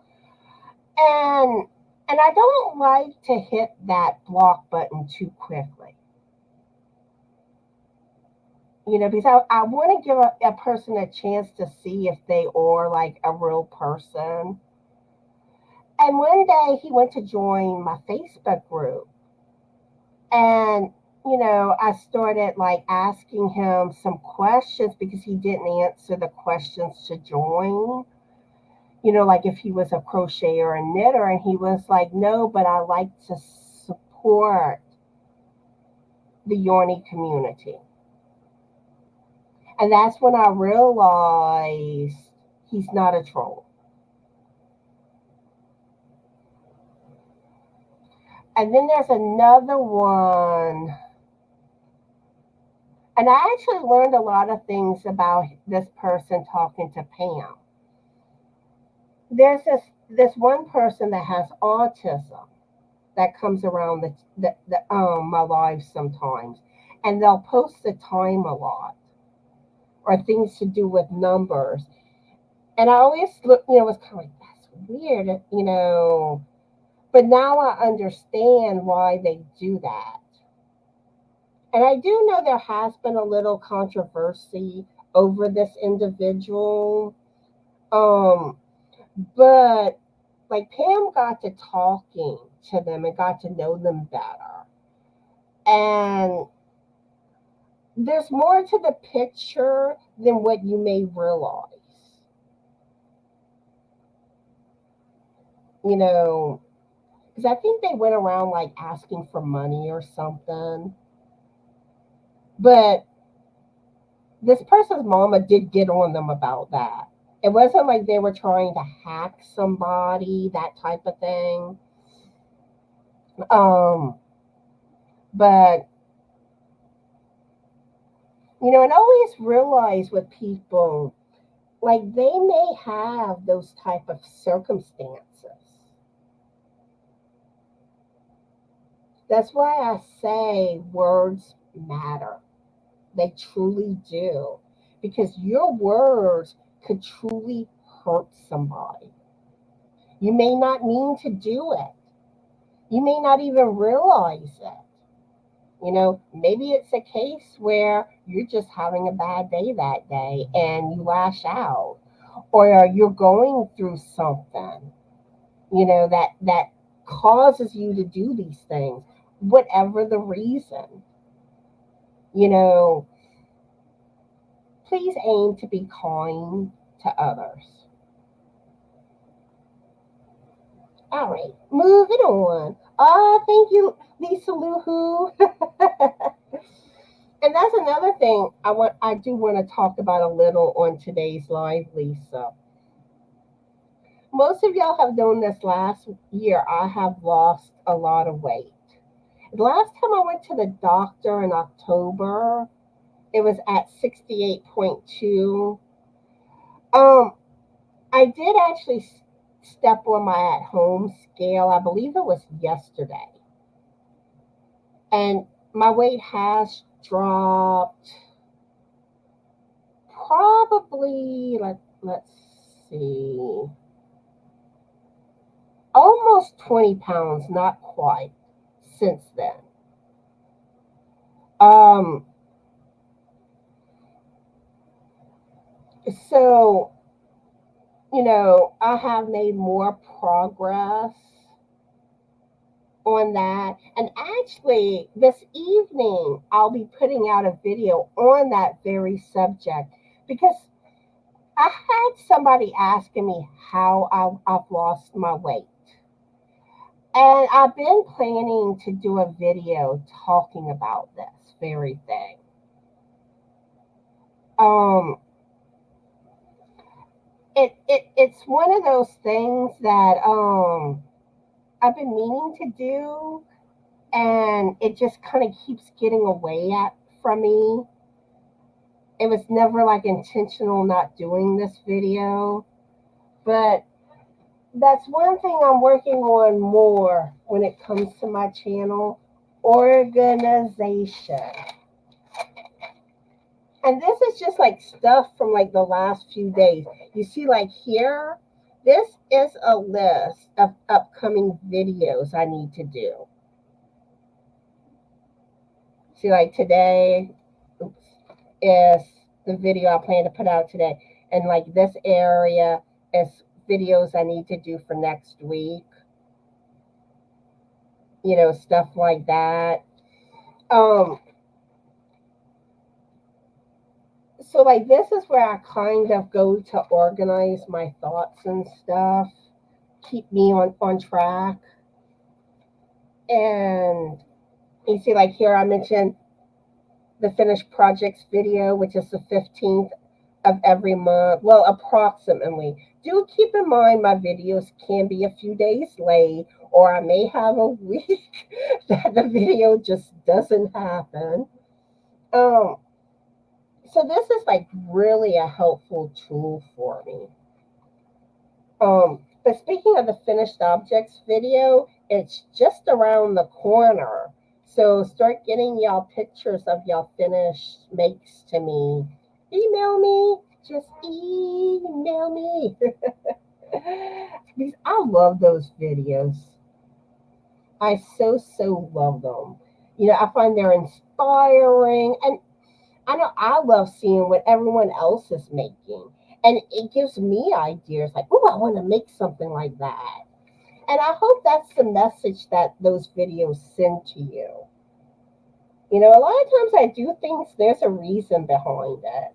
S1: And and I don't like to hit that block button too quickly. Because I want to give a person a chance to see if they are like a real person. And one day he went to join my Facebook group. And, I started like asking him some questions because he didn't answer the questions to join. Like if he was a crocheter and knitter. And he was like, no, but I like to support the Yorny community. And that's when I realized he's not a troll. And then there's another one. And I actually learned a lot of things about this person talking to Pam. There's this one person that has autism that comes around my live sometimes, and they'll post the time a lot or things to do with numbers. And I always look, was kind of like, that's weird. But now I understand why they do that. And I do know there has been a little controversy over this individual. Um, but like Pam got to talking to them and got to know them better. And there's more to the picture than what you may realize. Because I think they went around like asking for money or something. But this person's mama did get on them about that. It wasn't like they were trying to hack somebody, that type of thing. Um, but and always realize with people, like they may have those type of circumstances. That's why I say words matter. They truly do. Because your words could truly hurt somebody. You may not mean to do it. You may not even realize it. Maybe it's a case where you're just having a bad day that day and you lash out, or you're going through something, that causes you to do these things, whatever the reason. You know, please aim to be kind to others. All right, moving on. Thank you, Lisa Luhu. And that's another thing I do want to talk about a little on today's live, Lisa. Most of y'all have known this last year I have lost a lot of weight. The last time I went to the doctor in October, it was at 68.2. Um, I did actually step on my at-home scale. I believe it was yesterday. And my weight has dropped probably, let's see, almost 20 pounds, not quite, since then. So, I have made more progress on that. And actually, this evening, I'll be putting out a video on that very subject because I had somebody asking me how I've lost my weight. And I've been planning to do a video talking about this very thing. It's one of those things that I've been meaning to do, and it just kind of keeps getting away from me. It was never like intentional not doing this video, but that's one thing I'm working on more when it comes to my channel: organization. And this is just like stuff from like the last few days. You see, like here, this is a list of upcoming videos I need to do. See, like today is the video I plan to put out today. And like this area is videos I need to do for next week. Stuff like that. So like this is where I kind of go to organize my thoughts and stuff, keep me on track. And you see, like here I mentioned the finished projects video, which is the 15th of every month. Well, approximately. Do keep in mind my videos can be a few days late, or I may have a week that the video just doesn't happen. So this is like really a helpful tool for me. But speaking of the finished objects video, it's just around the corner. So start getting y'all pictures of y'all finished makes to me. Email me. Just email me. Because I love those videos. I so love them. I find they're inspiring, and I know I love seeing what everyone else is making. And it gives me ideas like, oh, I want to make something like that. And I hope that's the message that those videos send to you. A lot of times I do things, there's a reason behind it.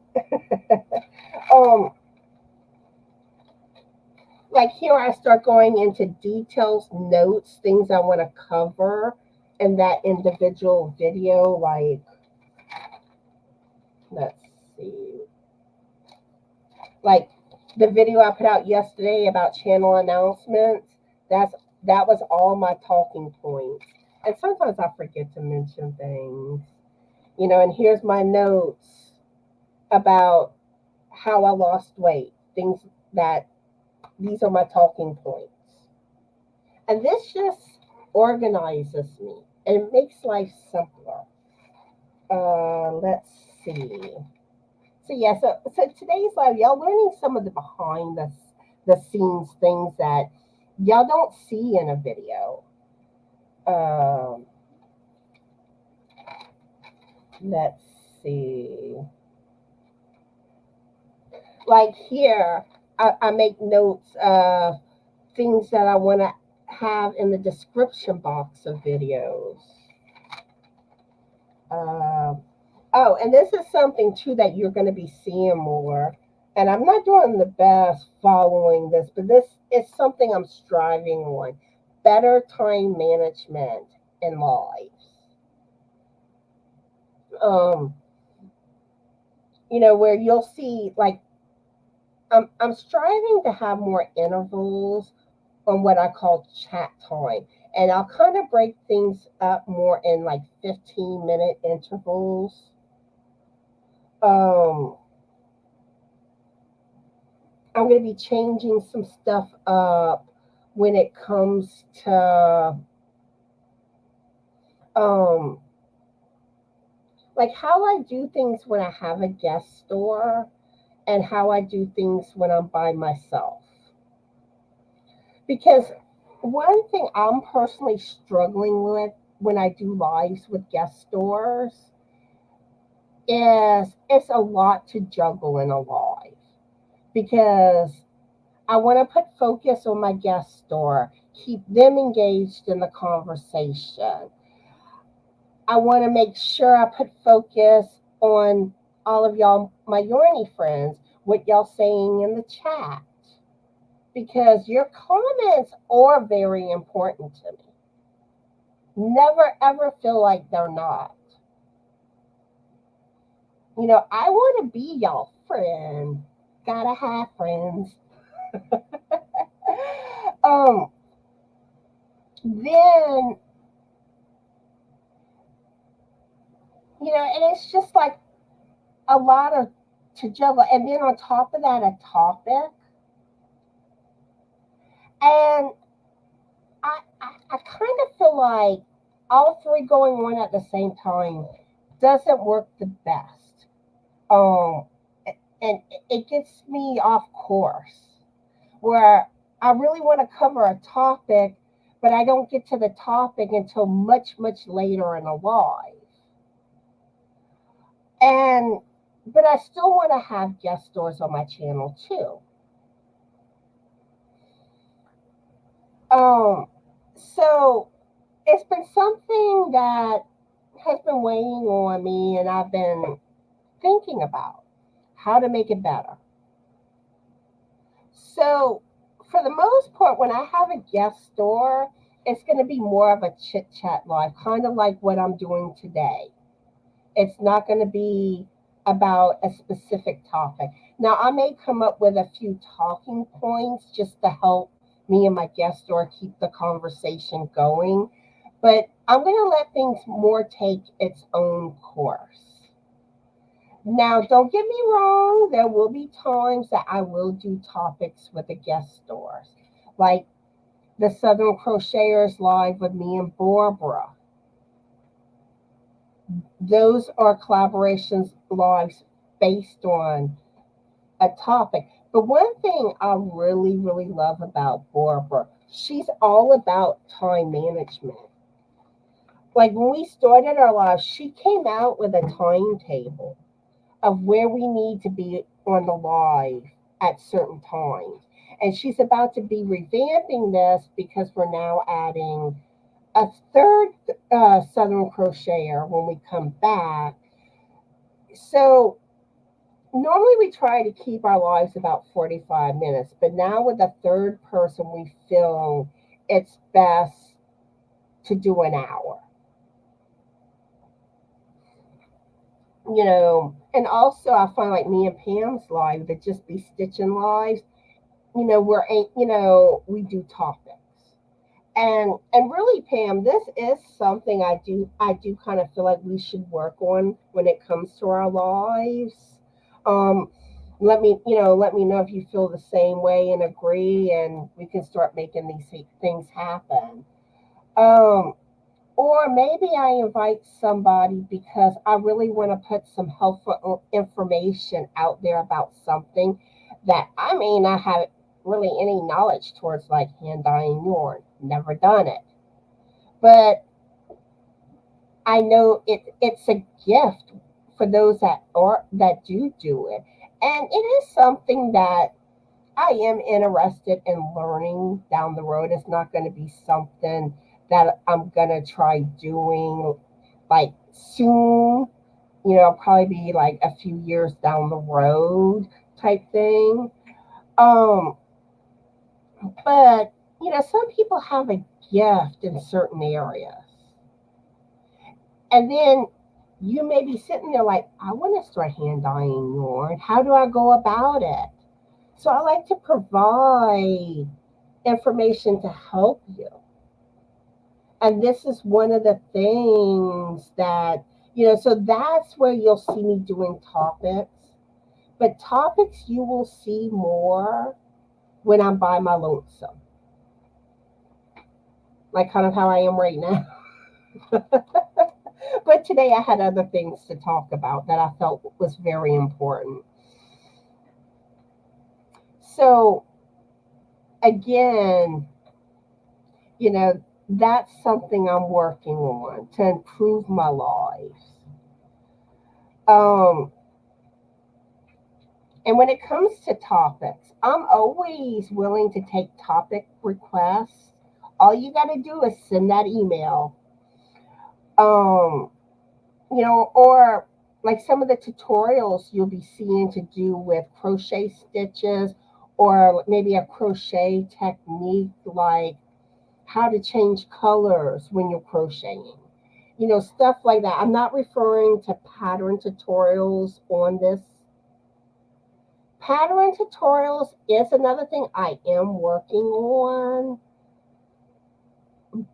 S1: Like here I start going into details, notes, things I want to cover in that individual video. Like, let's see. Like the video I put out yesterday about channel announcements, that was all my talking points. And sometimes I forget to mention things. And here's my notes about how I lost weight. These are my talking points. And this just organizes me and it makes life simpler. Let's see. So yeah, so today's live, y'all learning some of the behind the scenes things that y'all don't see in a video. Let's see. Like here, I make notes of things that I want to have in the description box of videos. Oh, and this is something too that you're going to be seeing more. And I'm not doing the best following this, but this is something I'm striving on. Better time management in life. Where you'll see, like, I'm striving to have more intervals on what I call chat time. And I'll kind of break things up more in like 15-minute intervals. I'm going to be changing some stuff up when it comes to um like how I do things when I have a guest store and how I do things when I'm by myself. Because one thing I'm personally struggling with when I do lives with guest stores is it's a lot to juggle in a live because I want to put focus on my guest store, keep them engaged in the conversation. I want to make sure I put focus on all of y'all, my Yorny friends, what y'all saying in the chat, because your comments are very important to me. Never ever feel like they're not. I want to be y'all friend. Gotta have friends. um, then, and it's just like a lot of to juggle. And then on top of that, a topic. And I kind of feel like all three going on at the same time doesn't work the best. Um, and it gets me off course where I really want to cover a topic, but I don't get to the topic until much, much later in a live. But I still want to have guest stores on my channel too. So it's been something that has been weighing on me, and I've been thinking about how to make it better. So, for the most part, when I have a guest store, it's going to be more of a chit chat live, kind of like what I'm doing today. It's not going to be about a specific topic. Now, I may come up with a few talking points just to help me and my guest store keep the conversation going, but I'm going to let things more take its own course. Now, don't get me wrong, there will be times that I will do topics with the guest stores, like the Southern Crocheters Live with me and Barbara. Those are collaborations lives based on a topic. But one thing I really, really love about Barbara, she's all about time management. Like when we started our live, she came out with a timetable of where we need to be on the live at certain times. And she's about to be revamping this because we're now adding a third Southern Crocheter when we come back. So normally we try to keep our lives about 45 minutes, but now with the third person, we feel it's best to do an hour. And also I find like me and Pam's live that just be Stitchin lives, we do topics. And really, Pam, this is something I do kind of feel like we should work on when it comes to our lives. Um, let me know if you feel the same way and agree, and we can start making these things happen. Um, or maybe I invite somebody because I really want to put some helpful information out there about something that I may not have really any knowledge towards, like hand dyeing yarn. Never done it. But I know it's a gift for those that do it. And it is something that I am interested in learning down the road. It's not going to be something that I'm going to try doing like soon. Probably be like a few years down the road type thing. But some people have a gift in certain areas. And then you may be sitting there like, I want to start hand dyeing yarn. How do I go about it? So I like to provide information to help you. And this is one of the things that, so that's where you'll see me doing topics. But topics you will see more when I'm by my lonesome. like kind of how I am right now. But today I had other things to talk about that I felt was very important. So, again, you know, that's something I'm working on to improve my life. Um, and when it comes to topics, I'm always willing to take topic requests. All you got to do is send that email. Um, or like some of the tutorials you'll be seeing to do with crochet stitches, or maybe a crochet technique like how to change colors when you're crocheting. Stuff like that. I'm not referring to pattern tutorials on this. Pattern tutorials is another thing I am working on,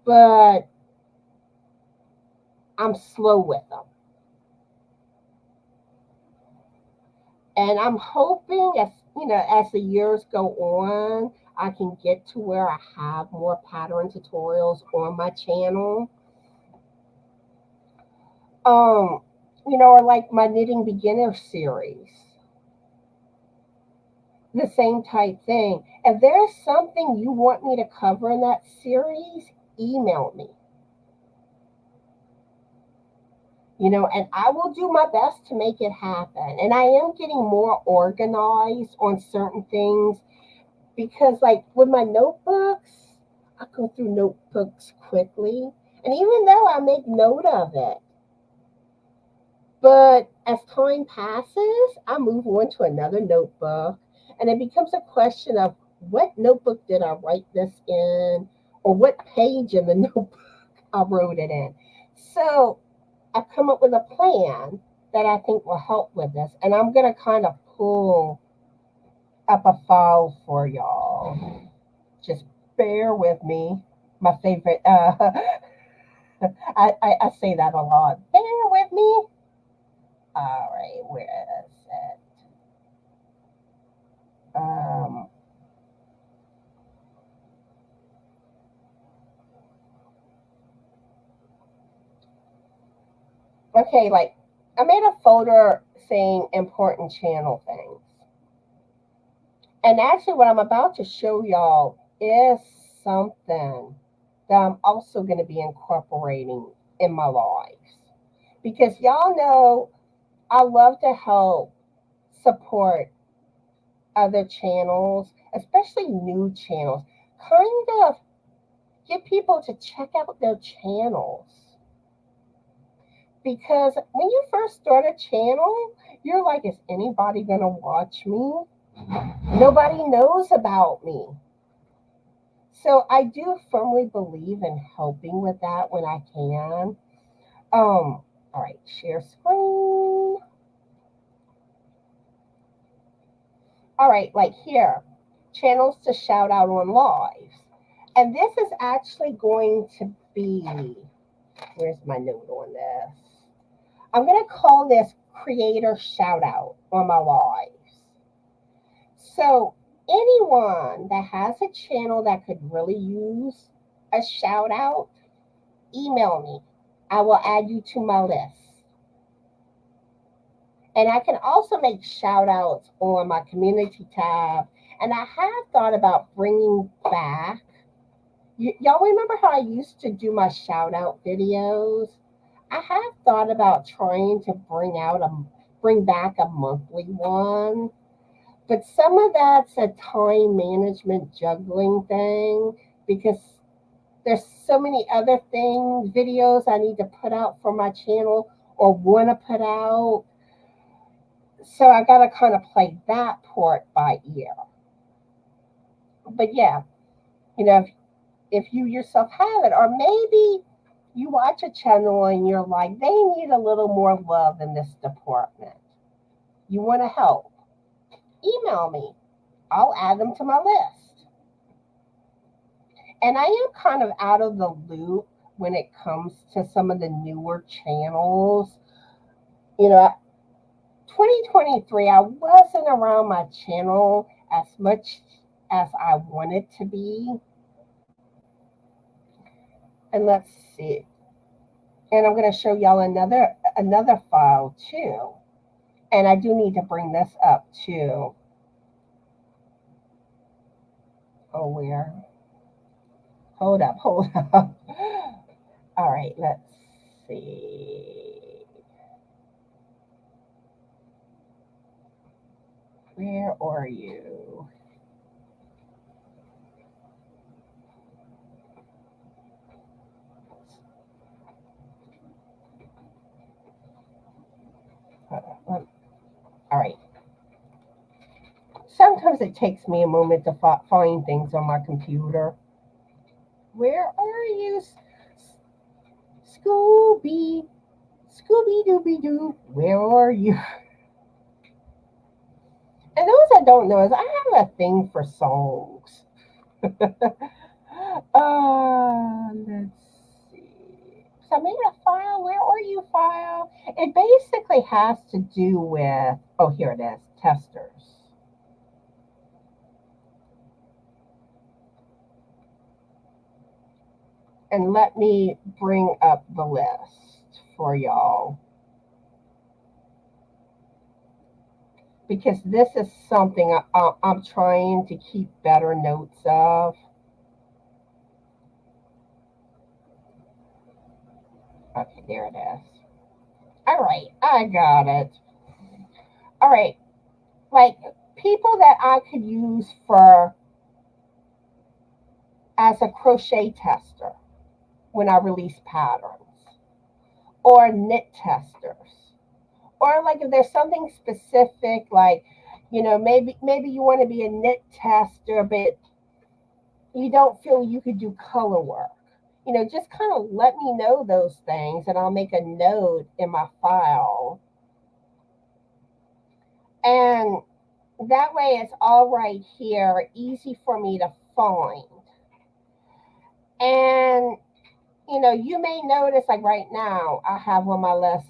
S1: but I'm slow with them. And I'm hoping as the years go on, I can get to where I have more pattern tutorials on my channel. Um, or like my knitting beginner series. The same type thing. If there's something you want me to cover in that series, email me. And I will do my best to make it happen. And I am getting more organized on certain things because, like, with my notebooks, I go through notebooks quickly. And even though I make note of it, but as time passes, I move on to another notebook. And it becomes a question of what notebook did I write this in, or what page in the notebook I wrote it in. So I've come up with a plan that I think will help with this. And I'm going to kind of pull up a file for y'all. Just bear with me. My favorite, I say that a lot. Bear with me. All right, where is it? Um, okay, like I made a folder saying important channel things. And actually, what I'm about to show y'all is something that I'm also going to be incorporating in my lives. Because y'all know I love to help support other channels, especially new channels. Kind of get people to check out their channels. Because when you first start a channel, you're like, is anybody going to watch me? Nobody knows about me. So I do firmly believe in helping with that when I can. All right, share screen. All right, like here, channels to shout out on lives. And this is actually going to be, where's my note on this? I'm going to call this creator shout out on my lives. So anyone that has a channel that could really use a shout out, email me. I will add you to my list. And I can also make shout outs on my community tab. And I have thought about bringing back, y'all remember how I used to do my shout out videos? I have thought about trying to bring back a monthly one. But some of that's a time management juggling thing because there's so many other things, videos I need to put out for my channel or want to put out. So I got to kind of play that part by ear. But yeah, if you yourself have it, or maybe you watch a channel and you're like, they need a little more love in this department. You want to help, email me. I'll add them to my list. And I am kind of out of the loop when it comes to some of the newer channels. 2023, I wasn't around my channel as much as I wanted to be. And let's see. And I'm going to show y'all another file too. And I do need to bring this up too. Oh, where? Hold up, hold up. All right, let's see. Where are you? All right. Sometimes it takes me a moment to find things on my computer. Where are you? Scooby, Scooby Dooby Doo, where are you? And those that don't know is I have a thing for songs. Let's see. So I made a file. Where are you file? It basically has to do with, oh, here it is, testers. And let me bring up the list for y'all. Because this is something I'm trying to keep better notes of. Okay, there it is. All right, I got it. All right, like people that I could use for as a crochet tester when I release patterns, or knit testers, or like if there's something specific, like maybe you want to be a knit tester, but you don't feel you could do color work. Just kind of let me know those things, and I'll make a note in my file, and that way it's all right here, easy for me to find. And you may notice, like right now, I have on my list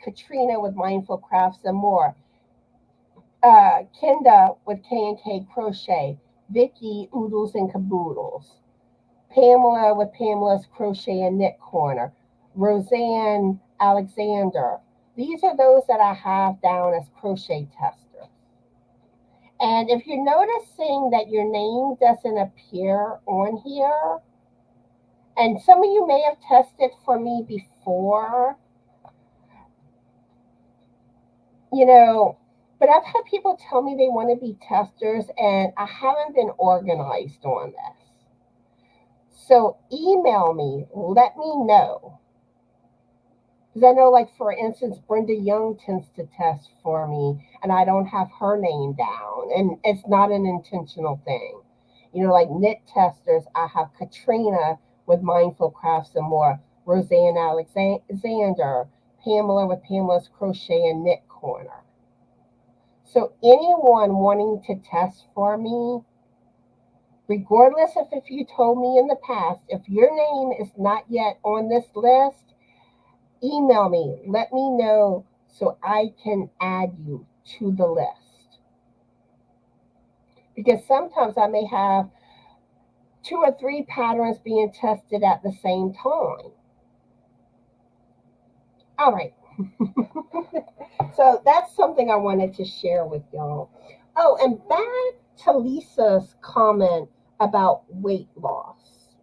S1: Katrina with Mindful Crafts and More, Kenda with K&K Crochet, Vicky Oodles and Caboodles, Pamela with Pamela's Crochet and Knit Corner, Roseanne Alexander. These are those that I have down as crochet testers. And if you're noticing that your name doesn't appear on here, and some of you may have tested for me before, but I've had people tell me they want to be testers, and I haven't been organized on this. So email me, let me know. Because I know, like, for instance, Brenda Young tends to test for me, and I don't have her name down, and it's not an intentional thing. Like knit testers, I have Katrina with Mindful Crafts and More, Roseanne Alexander, Pamela with Pamela's Crochet and Knit Corner. So anyone wanting to test for me, regardless of if you told me in the past, if your name is not yet on this list, email me. Let me know so I can add you to the list. Because sometimes I may have 2 or 3 patterns being tested at the same time. All right. So that's something I wanted to share with y'all. Oh, and back to Lisa's comment about weight loss.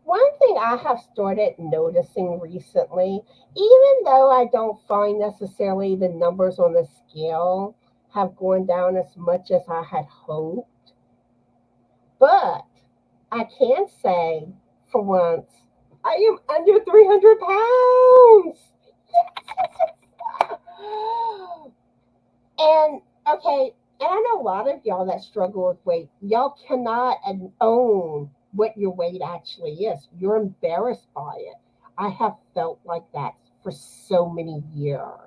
S1: One thing I have started noticing recently, even though I don't find necessarily the numbers on the scale have gone down as much as I had hoped, but I can say for once, I am under 300 pounds. And okay, and I know a lot of y'all that struggle with weight, y'all cannot own what your weight actually is. You're embarrassed by it. I have felt like that for so many years.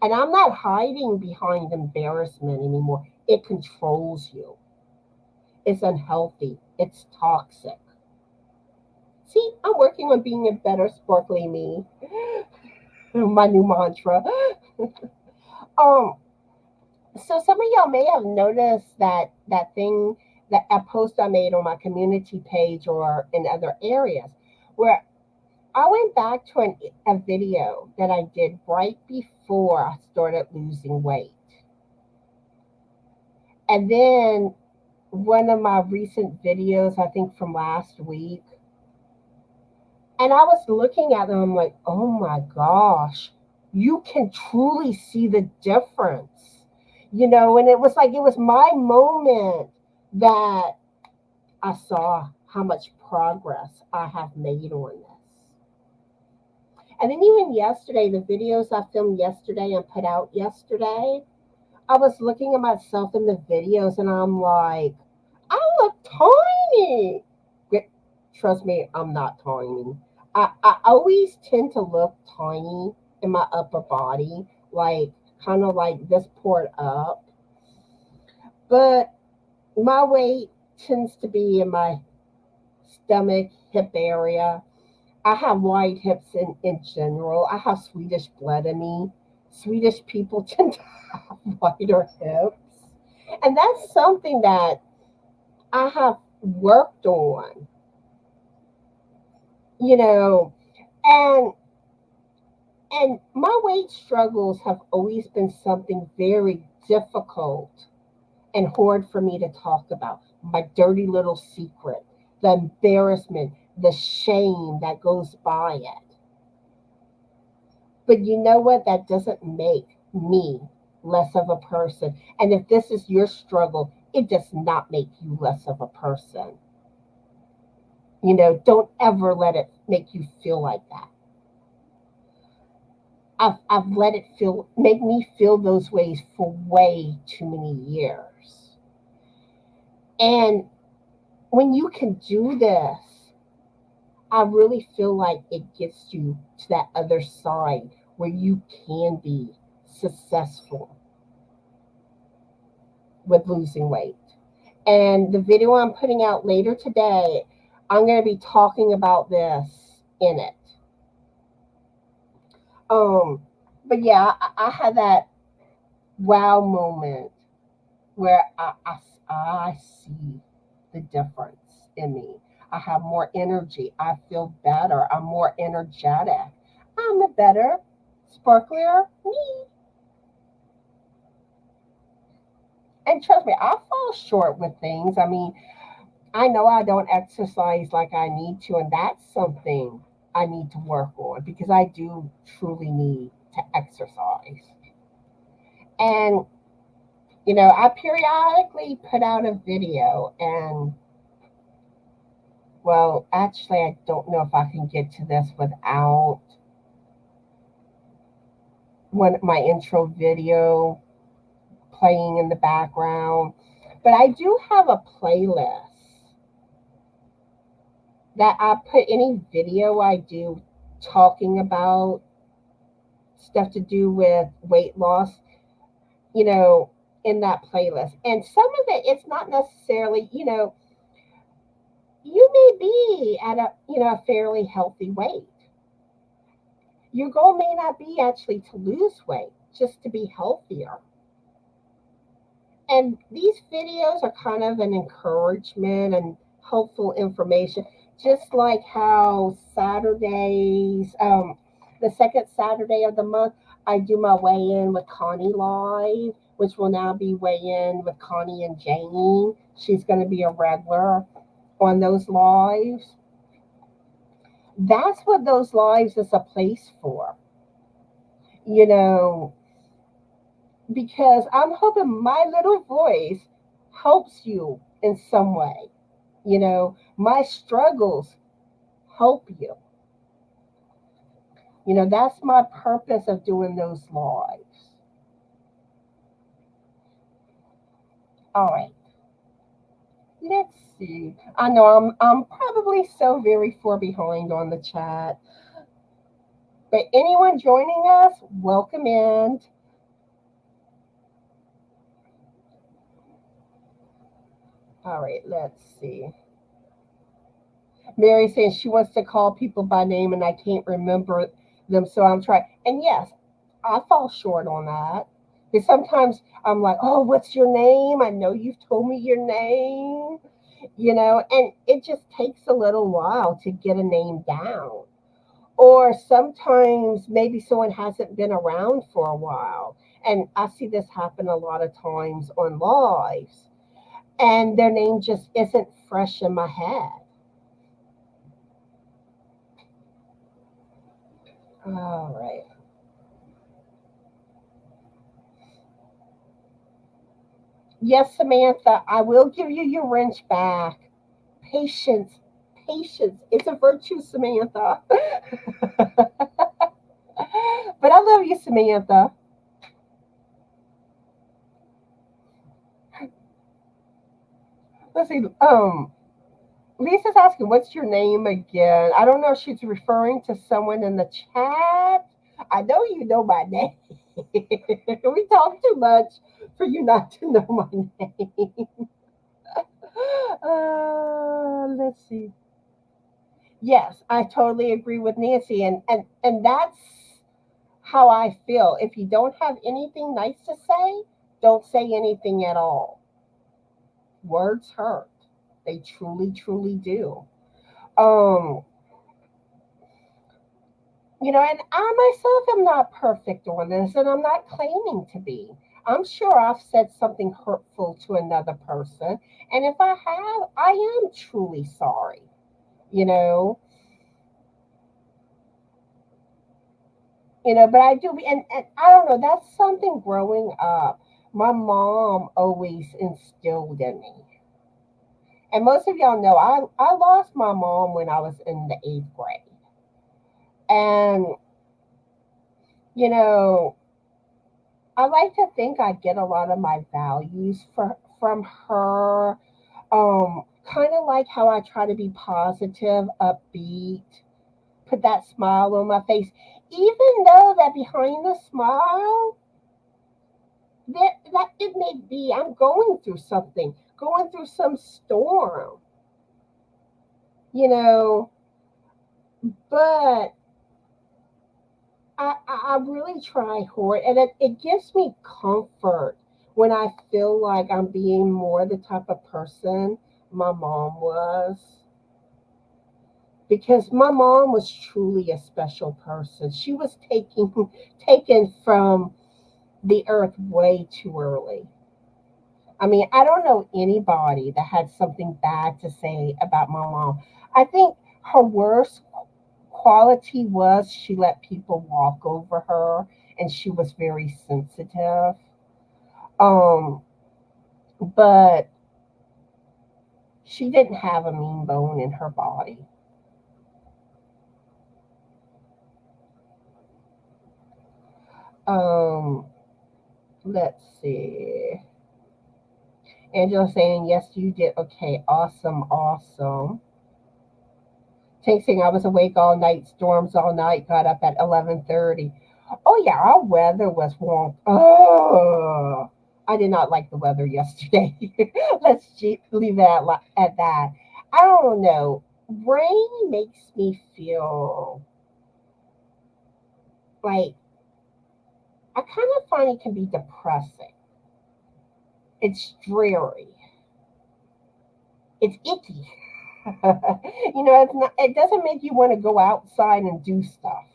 S1: And I'm not hiding behind embarrassment anymore. It controls you. It's unhealthy. It's toxic. See, I'm working on being a better sparkly me. My new mantra. um, so some of y'all may have noticed that thing that a post I made on my community page or in other areas where I went back to a video that I did right before I started losing weight. And then one of my recent videos, I think from last week, and I was looking at them, I'm like, oh my gosh, you can truly see the difference. And it was like, it was my moment that I saw how much progress I have made on this. And then even yesterday, the videos I filmed yesterday and put out yesterday, I was looking at myself in the videos and I'm like, I look tiny. Trust me, I'm not tiny. I always tend to look tiny in my upper body, like kind of like this poured up. But my weight tends to be in my stomach, hip area. I have wide hips in general. I have Swedish blood in me. Swedish people tend to have wider hips. And that's something that I have worked on, you know, and my weight struggles have always been something very difficult and hard for me to talk about. My dirty little secret, the embarrassment, the shame that goes by it. But you know what? That doesn't make me less of a person. And if this is your struggle, it does not make you less of a person. Don't ever let it make you feel like that. I've let it make me feel those ways for way too many years. And when you can do this, I really feel like it gets you to that other side where you can be successful with losing weight. And the video I'm putting out later today, I'm going to be talking about this in it. But yeah, I had that wow moment where I see the difference in me. I have more energy. I feel better. I'm more energetic. I'm a better, sparklier me. And trust me, I fall short with things. I mean, I know I don't exercise like I need to, and that's something I need to work on because I do truly need to exercise. And, I periodically put out a video, and, well, actually, I don't know if I can get to this without my intro video playing in the background. But I do have a playlist that I put any video I do talking about stuff to do with weight loss, in that playlist. And some of it, it's not necessarily, you may be at a fairly healthy weight. Your goal may not be actually to lose weight, just to be healthier. And these videos are kind of an encouragement and helpful information, just like how Saturdays, the second Saturday of the month, I do my weigh-in with Connie live, which will now be weigh-in with Connie and Jane. She's going to be a regular on those lives. That's what those lives is a place for, because I'm hoping my little voice helps you in some way. My struggles help you. That's my purpose of doing those lives. All right. Let's see. I know I'm probably so very far behind on the chat. But anyone joining us, welcome in. All right, let's see. Mary says she wants to call people by name and I can't remember them, so I'm trying. And yes, I fall short on that. Because sometimes I'm like, oh, what's your name? I know you've told me your name, and it just takes a little while to get a name down. Or sometimes maybe someone hasn't been around for a while. And I see this happen a lot of times on lives, and their name just isn't fresh in my head. All right. Yes, Samantha, I will give you your wrench back. Patience. Patience. It's a virtue, Samantha. But I love you, Samantha. Let's see. Lisa's asking, what's your name again? I don't know if she's referring to someone in the chat. I know you know my name. We talk too much for you not to know my name. Let's see. Yes, I totally agree with Nancy, and that's how I feel. If you don't have anything nice to say, don't say anything at all. Words hurt. They truly, truly do. Um, and I myself am not perfect on this, and I'm not claiming to be. I'm sure I've said something hurtful to another person, and if I have, I am truly sorry. You know, but I do, and I don't know. That's something growing up. My mom always instilled in me, and most of y'all know I lost my mom when I was in the 8th grade, and you know I like to think I get a lot of my values from her. Kind of like how I try to be positive, upbeat, put that smile on my face, even though that behind the smile, that it may be I'm going through something, going through some storm, you know. But I really try hard, and it gives me comfort when I feel like I'm being more the type of person my mom was. Because my mom was truly a special person. She was taken from the earth way too early. I mean, I don't know anybody that had something bad to say about my mom. I think her worst quality was she let people walk over her, and she was very sensitive. Um, but she didn't have a mean bone in her body. Um, let's see. Angela saying, yes, you did. Okay, awesome, awesome. Tank saying, I was awake all night, storms all night, got up at 11:30. Oh, yeah, our weather was warm. Oh, I did not like the weather yesterday. Leave it at that. I don't know. Rain makes me feel like I kind of find it can be depressing. It's dreary. It's icky. It's not. It doesn't make you want to go outside and do stuff,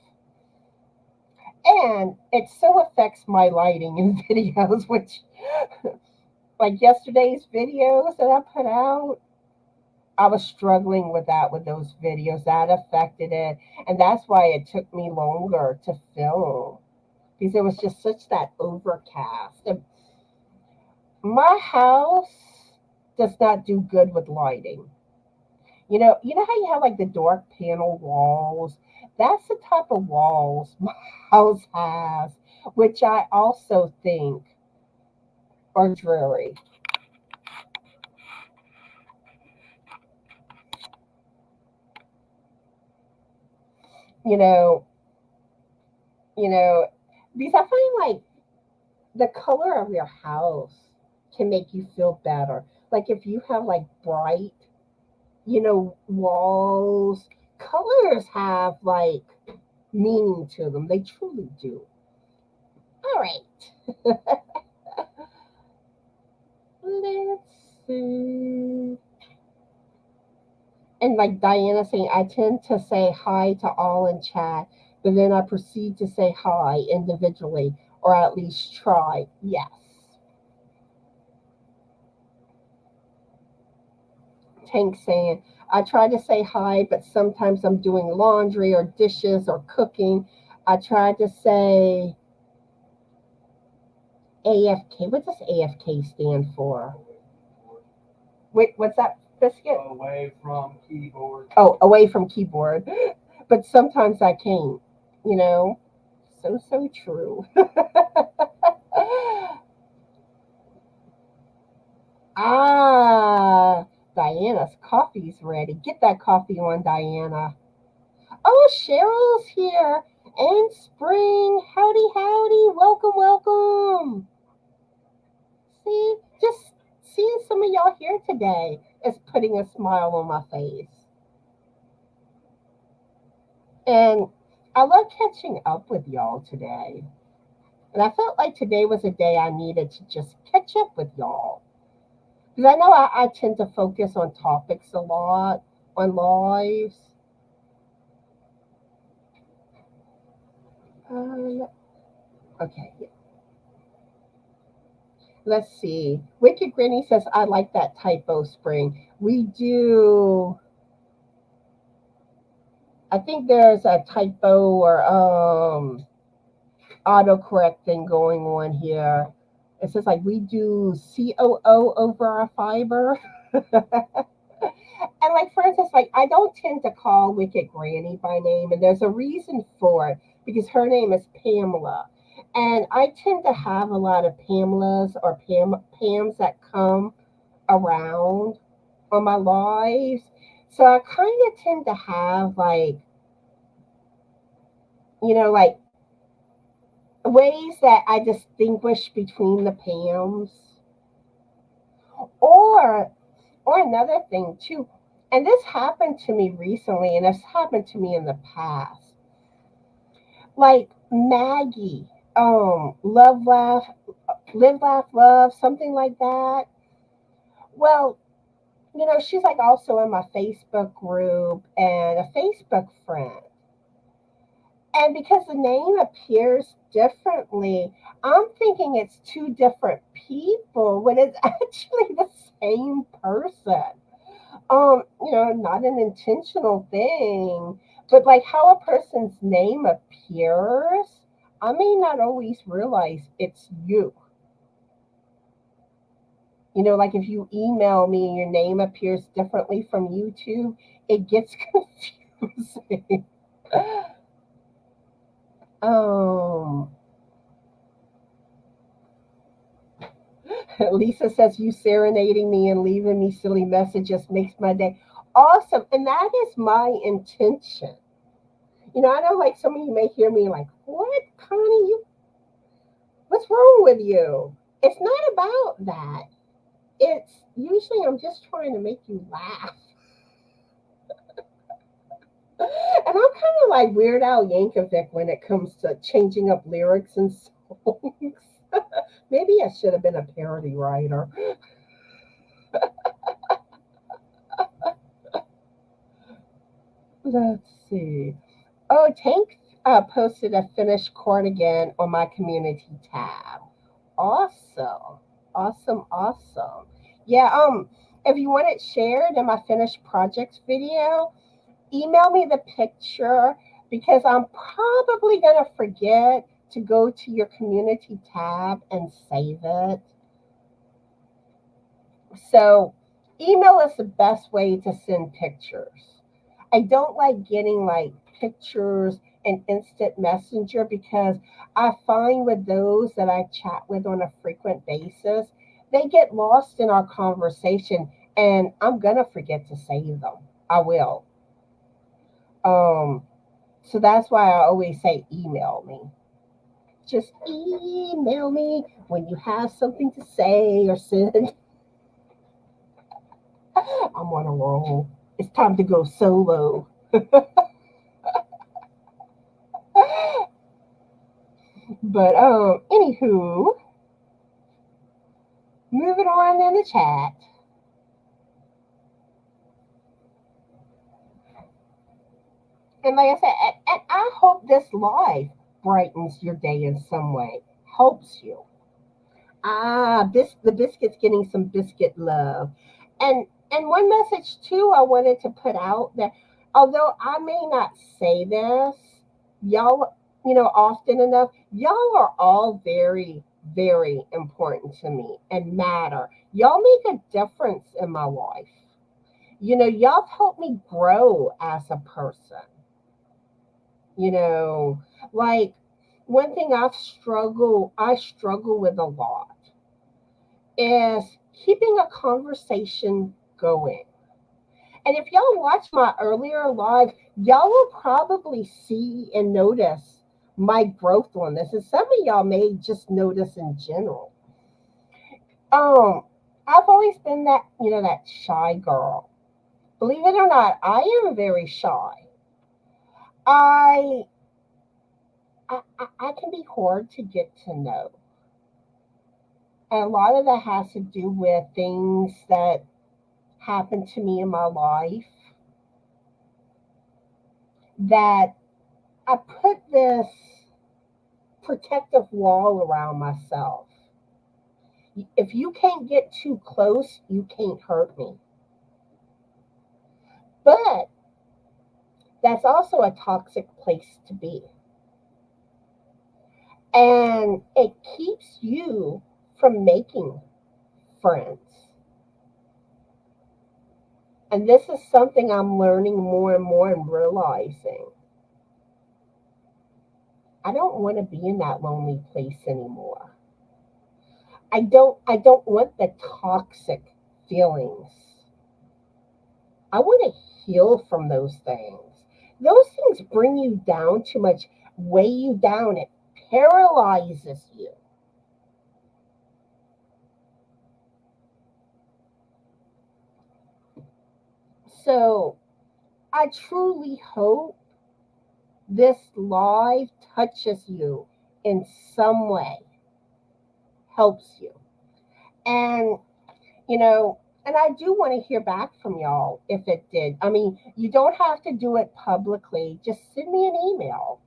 S1: and it so affects my lighting in videos. Which, like yesterday's videos that I put out, I was struggling with that with those videos. That affected it, and that's why it took me longer to film because it was just such that overcast. And my house does not do good with lighting. You know how you have like the dark panel walls? That's the type of walls my house has, which I also think are dreary. You know, you know, because I find like the color of your house can make you feel better. Like if you have like bright, walls, colors have like meaning to them. They truly do. All right. And like Diana saying, I tend to say hi to all in chat, but then I proceed to say hi individually, or at least try. Yes. Tank saying, I try to say hi, but sometimes I'm doing laundry or dishes or cooking. I try to say AFK. What does AFK stand for? Wait, what's that, Biscuit?
S2: Away from keyboard.
S1: Oh, away from keyboard. But sometimes I can't, you know? So true. Ah, Diana's coffee's ready. Get that coffee on, Diana. Oh, Cheryl's here. And Spring. Howdy, howdy. Welcome, welcome. See, just seeing some of y'all here today is putting a smile on my face. And I love catching up with y'all today. And I felt like today was a day I needed to just catch up with y'all. Because I know I tend to focus on topics a lot, on lives. Okay. Let's see. Wicked Granny says, I like that typo, Spring. We do. I think there's a typo or autocorrect thing going on here. It says like we do COO over our fiber. And like for instance, like I don't tend to call Wicked Granny by name, and there's a reason for it because her name is Pamela. And I tend to have a lot of Pamelas or Pams that come around on my lives. So I kind of tend to have like, like ways that I distinguish between the Pams. Or another thing too, and this happened to me recently, and it's happened to me in the past. Like Maggie, love, laugh, live, laugh, love, something like that. Well, she's like also in my Facebook group and a Facebook friend. And because the name appears differently, I'm thinking it's two different people when it's actually the same person. Not an intentional thing, but like how a person's name appears, I may not always realize it's you. Like if you email me and your name appears differently from YouTube, it gets confusing. um, Lisa says, you serenading me and leaving me silly messages makes my day. Awesome. And that is my intention. I know like some of you may hear me like, what, Connie, what's wrong with you? It's not about that. It's usually I'm just trying to make you laugh. And I'm kind of like Weird Al Yankovic when it comes to changing up lyrics and songs. Maybe I should have been a parody writer. Let's see. Oh, Tank posted a finished cardigan on my community tab. Awesome. Awesome. Yeah, if you want it shared in my finished projects video, email me the picture because I'm probably gonna forget to go to your community tab and save it. So email is the best way to send pictures. I don't like getting like pictures in instant messenger because I find with those that I chat with on a frequent basis, they get lost in our conversation and I'm gonna forget to save them. I will. So that's why I always say email me. Just email me when you have something to say or send. I'm on a roll. It's time to go solo. But anywho, moving on in the chat. And like I said, and I hope this live brightens your day in some way, helps you. The biscuit's getting some biscuit love. And one message too I wanted to put out that although I may not say this, y'all, often enough, y'all are all very, very important to me and matter. Y'all make a difference in my life. Y'all helped me grow as a person. You know, like one thing I struggle with a lot is keeping a conversation going. And if y'all watch my earlier live, y'all will probably see and notice my growth on this. And some of y'all may just notice in general. Um, I've always been that shy girl. Believe it or not, I am very shy. I I can be hard to get to know. And a lot of that has to do with things that happened to me in my life that I put this protective wall around myself. If you can't get too close, you can't hurt me. But that's also a toxic place to be. And it keeps you from making friends. And this is something I'm learning more and more and realizing. I don't want to be in that lonely place anymore. I don't want the toxic feelings. I want to heal from those things. Those things bring you down too much, weigh you down, it paralyzes you. So I truly hope this live touches you in some way, helps you. And, you know, and I do want to hear back from y'all if it did. I mean, you don't have to do it publicly. Just send me an email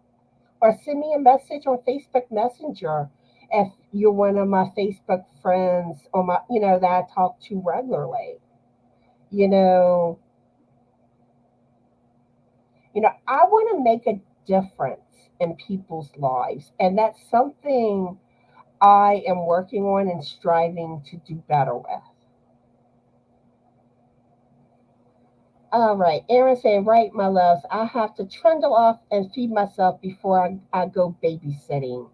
S1: or send me a message on Facebook Messenger if you're one of my Facebook friends or that I talk to regularly. You know, I want to make a difference in people's lives, and that's something I am working on and striving to do better with. All right, Aaron saying, right, my loves, I have to trundle off and feed myself before I go babysitting.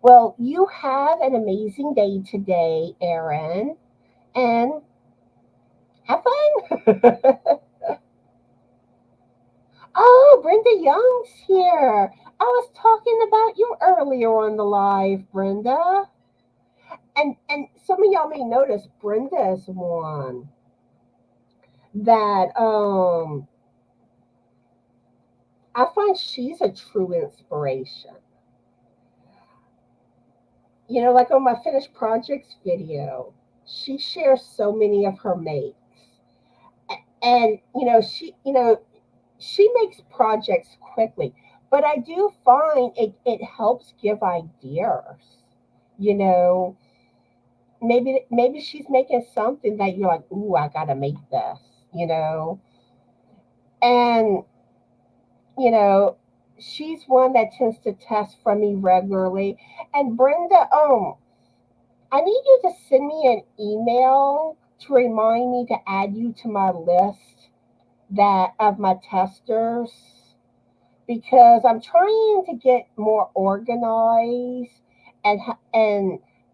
S1: Well, you have an amazing day today, Aaron, and have fun. Oh, Brenda Young's here. I was talking about you earlier on the live, Brenda. And some of y'all may notice Brenda is one that I find she's a true inspiration. Like on my finished projects video, she shares so many of her makes. And she makes projects quickly, but I do find it helps give ideas. You know, maybe she's making something that you're like, ooh, I gotta make this, and you know, she's one that tends to test from me regularly. And Brenda, I need you to send me an email to remind me to add you to my list that of my testers because I'm trying to get more organized and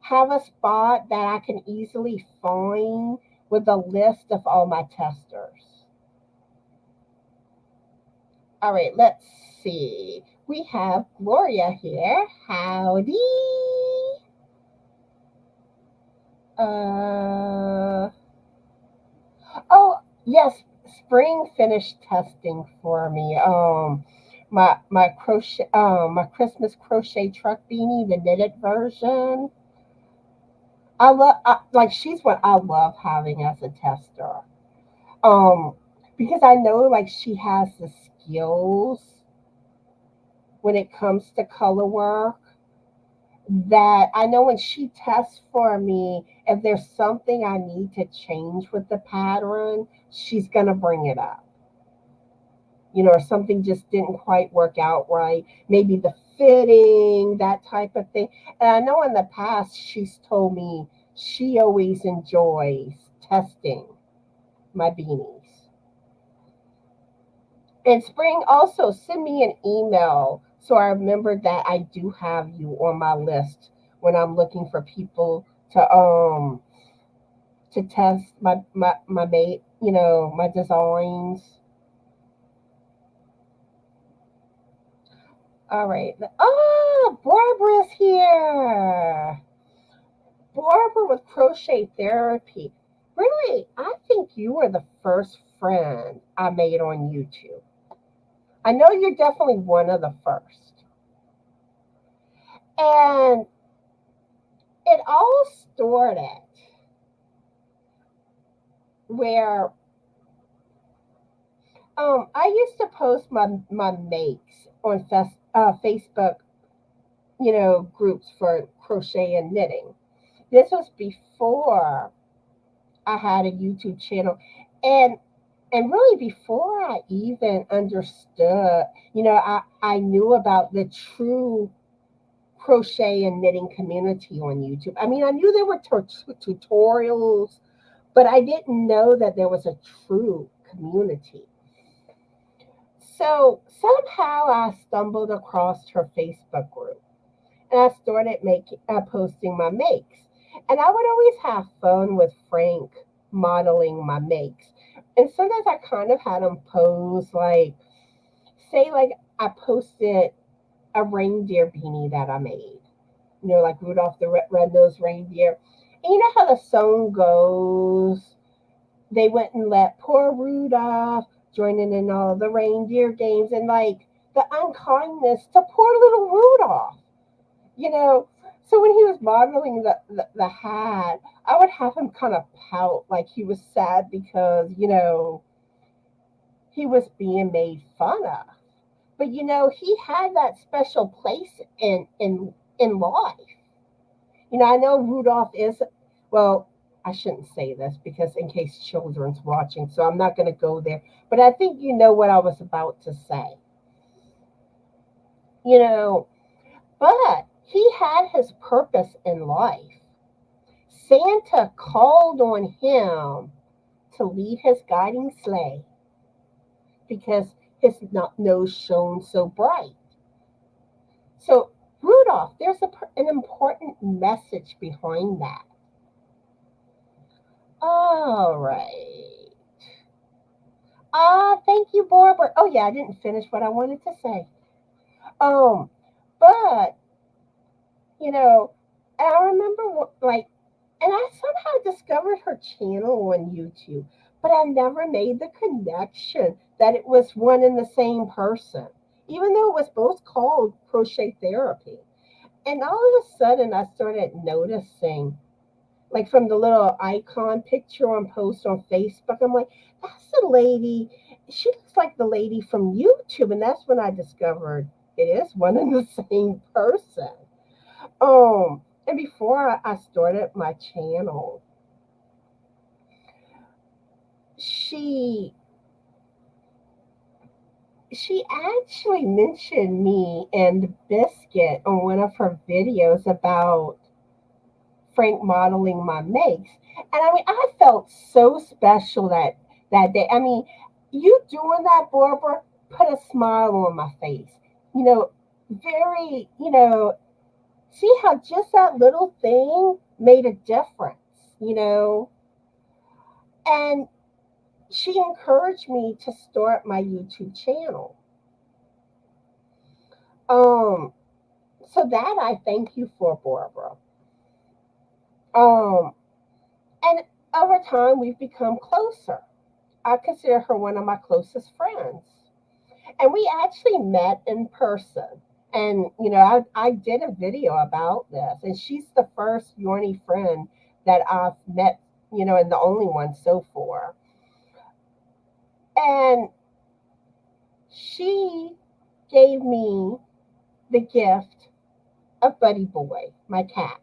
S1: have a spot that I can easily find with a list of all my testers. All right, let's see. We have Gloria here. Howdy. Oh, yes, Spring finished testing for me. My crochet my Christmas crochet truck beanie, the knitted version. Like she's what I love having as a tester. Um because I know like she has the skills when it comes to color work, that I know when she tests for me, if there's something I need to change with the pattern, she's going to bring it up. Or something just didn't quite work out right. Maybe the fitting, that type of thing. And I know in the past she's told me she always enjoys testing my beanies. And Spring, also send me an email so I remember that I do have you on my list when I'm looking for people to test my mate, my designs. All right. Oh, Barbara's here. Barbara with Crochet Therapy. Really, I think you were the first friend I made on YouTube. I know you're definitely one of the first. And it all started where I used to post my makes on Facebook, groups for crochet and knitting. This was before I had a YouTube channel, and really before I even understood, I knew about the true crochet and knitting community on YouTube. I mean, I knew there were tutorials, but I didn't know that there was a true community. So somehow I stumbled across her Facebook group, and I started posting my makes. And I would always have fun with Frank modeling my makes. And sometimes I kind of had him pose say I posted a reindeer beanie that I made, like Rudolph the Red-Nosed Reindeer. And you know how the song goes, they wouldn't let poor Rudolph joining in all the reindeer games, and the unkindness to poor little Rudolph, you know. So when he was modeling the hat, I would have him kind of pout like he was sad because, he was being made fun of. But he had that special place in life. I know Rudolph is, well, I shouldn't say this because in case children's watching, so I'm not going to go there. But I think you know what I was about to say. But he had his purpose in life. Santa called on him to lead his guiding sleigh because his nose shone so bright. So, Rudolph, there's an important message behind that. All right. Thank you, Barbara. Oh, yeah, I didn't finish what I wanted to say. But, and I remember, and I somehow discovered her channel on YouTube, but I never made the connection that it was one and the same person, even though it was both called Crochet Therapy. And all of a sudden, I started noticing, like from the little icon picture on post on Facebook, I'm like, that's the lady. She looks like the lady from YouTube. And that's when I discovered it is one and the same person. And before I started my channel, she actually mentioned me and Biscuit on one of her videos about Frank modeling my makes. And I mean, I felt so special that day. I mean, you doing that, Barbara, put a smile on my face. Very, see how just that little thing made a difference. And she encouraged me to start my YouTube channel. So that I thank you for, Barbara. And over time we've become closer. I consider her one of my closest friends. And we actually met in person. And, I did a video about this. And she's the first Yarny friend that I've met, and the only one so far. And she gave me the gift of Buddy Boy, my cat.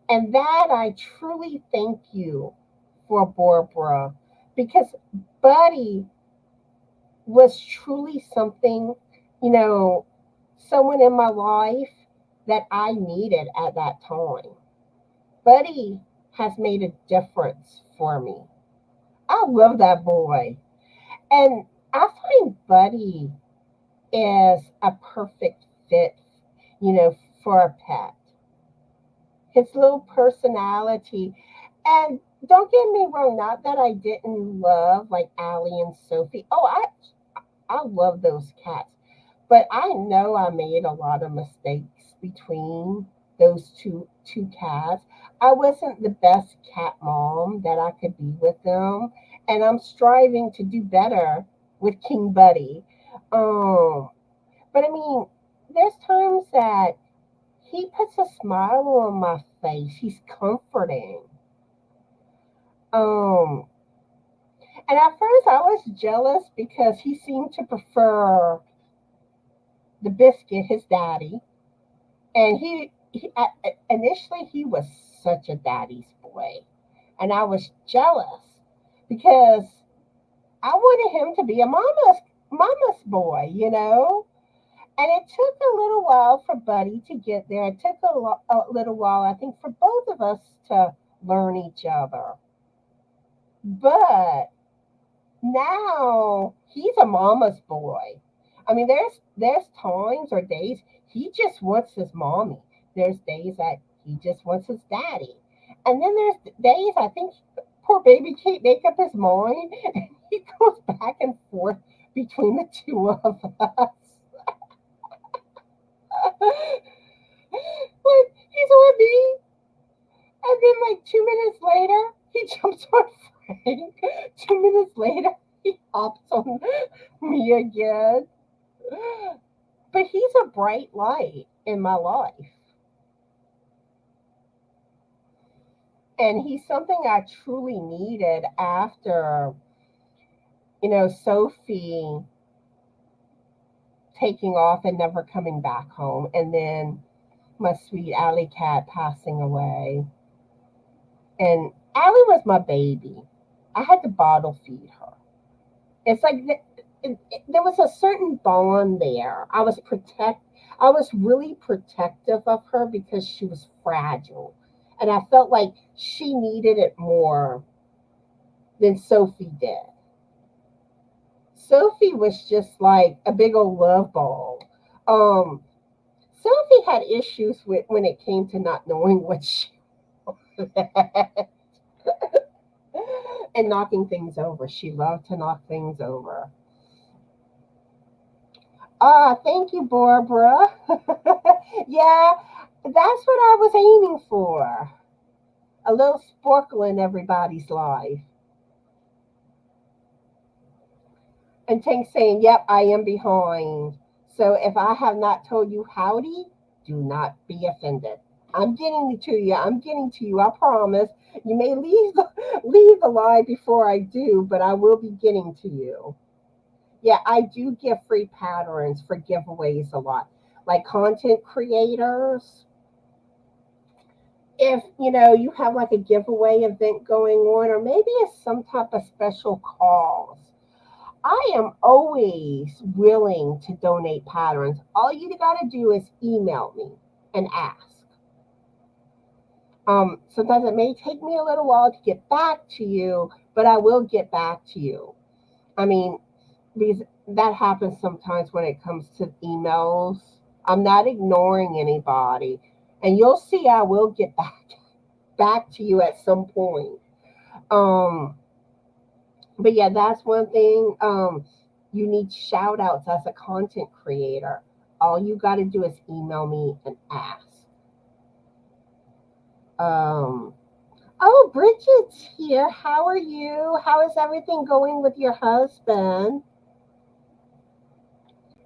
S1: And that I truly thank you for, Barbara, because Buddy was truly something, you know, someone in my life that I needed at that time. Buddy has made a difference for me. I love that boy. And I find Buddy is a perfect fit, you know, for a pet. His little personality. And don't get me wrong, not that I didn't love like Allie and Sophie. Oh, I love those cats. But I know I made a lot of mistakes between those two cats. I wasn't the best cat mom that I could be with them, and I'm striving to do better with King Buddy. Um, but I mean, there's times that he puts a smile on my face. He's comforting. Um, and at first I was jealous because he seemed to prefer the biscuit, his daddy, and initially he was such a daddy's boy, and I was jealous because I wanted him to be a mama's boy, you know. And it took a little while for Buddy to get there. It took a little while, I think, for both of us to learn each other. But now he's a mama's boy. I mean, there's times or days he just wants his mommy. There's days that he just wants his daddy. And then there's days I think poor baby can't make up his mind and he goes back and forth between the two of us. Like he's on me, and then like 2 minutes later he jumps on Frank. 2 minutes later he hops on me again. But he's a bright light in my life. And he's something I truly needed after, Sophie taking off and never coming back home. And then my sweet Alley cat passing away. And Allie was my baby. I had to bottle feed her. It's like there was a certain bond there. I was really protective of her because she was fragile. And I felt like she needed it more than Sophie did. Sophie was just like a big old love ball. Um, Sophie had issues with when it came to not knowing what she wanted and knocking things over. She loved to knock things over. Ah, thank you, Barbara. Yeah, that's what I was aiming for. A little sparkle in everybody's life. And Tank saying, yep, I am behind. So if I have not told you howdy, do not be offended. I'm getting to you. I'm getting to you. I promise. You may leave the lie before I do, but I will be getting to you. Yeah, I do give free patterns for giveaways a lot. Like content creators, if you have like a giveaway event going on, or maybe it's some type of special cause, I am always willing to donate patterns. All you got to do is email me and ask. Sometimes it may take me a little while to get back to you, but I will get back to you. I mean, because that happens sometimes when it comes to emails. I'm not ignoring anybody, and you'll see I will get back to you at some point. But yeah, that's one thing. You need shout outs as a content creator. All you got to do is email me and ask. Oh, Bridget's here. How are you? How is everything going with your husband?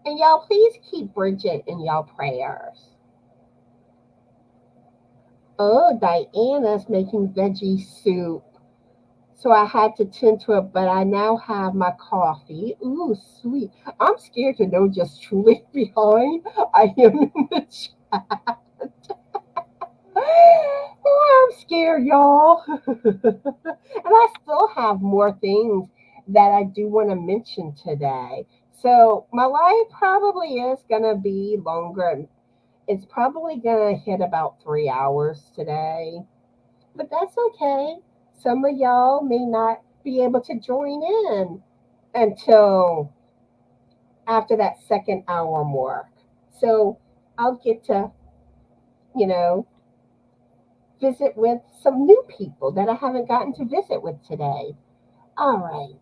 S1: And y'all, please keep Bridget in y'all prayers. Oh, Diana's making veggie soup. So I had to tend to it, but I now have my coffee. Ooh, sweet. I'm scared to know just truly behind. I am in the chat. Oh, I'm scared, y'all. And I still have more things that I do want to mention today. So my life probably is going to be longer. It's probably going to hit about 3 hours today, but that's okay. Some of y'all may not be able to join in until after that second hour mark. So I'll get to, you know, visit with some new people that I haven't gotten to visit with today. All right.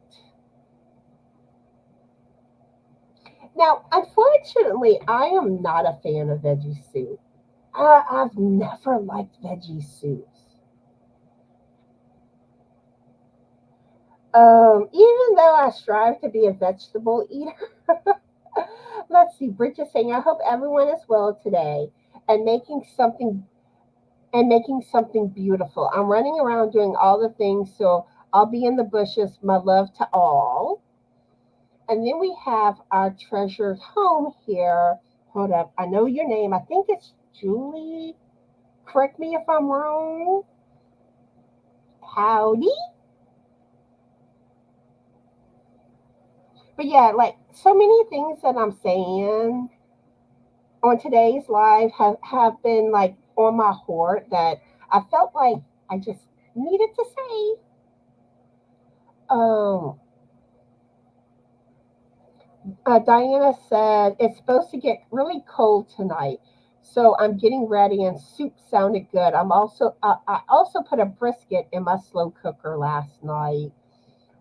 S1: Now, unfortunately, I am not a fan of veggie soup. I've never liked veggie soups. Even though I strive to be a vegetable eater, let's see. Bridget saying, "I hope everyone is well today and making something beautiful. I'm running around doing all the things, so I'll be in the bushes. My love to all." And then we have our treasured home here. Hold up. I know your name. I think it's Julie. Correct me if I'm wrong. Howdy. But yeah, like so many things that I'm saying on today's live have been like on my heart that I felt like I just needed to say. Um, Diana said it's supposed to get really cold tonight, so I'm getting ready. And soup sounded good. I also put a brisket in my slow cooker last night.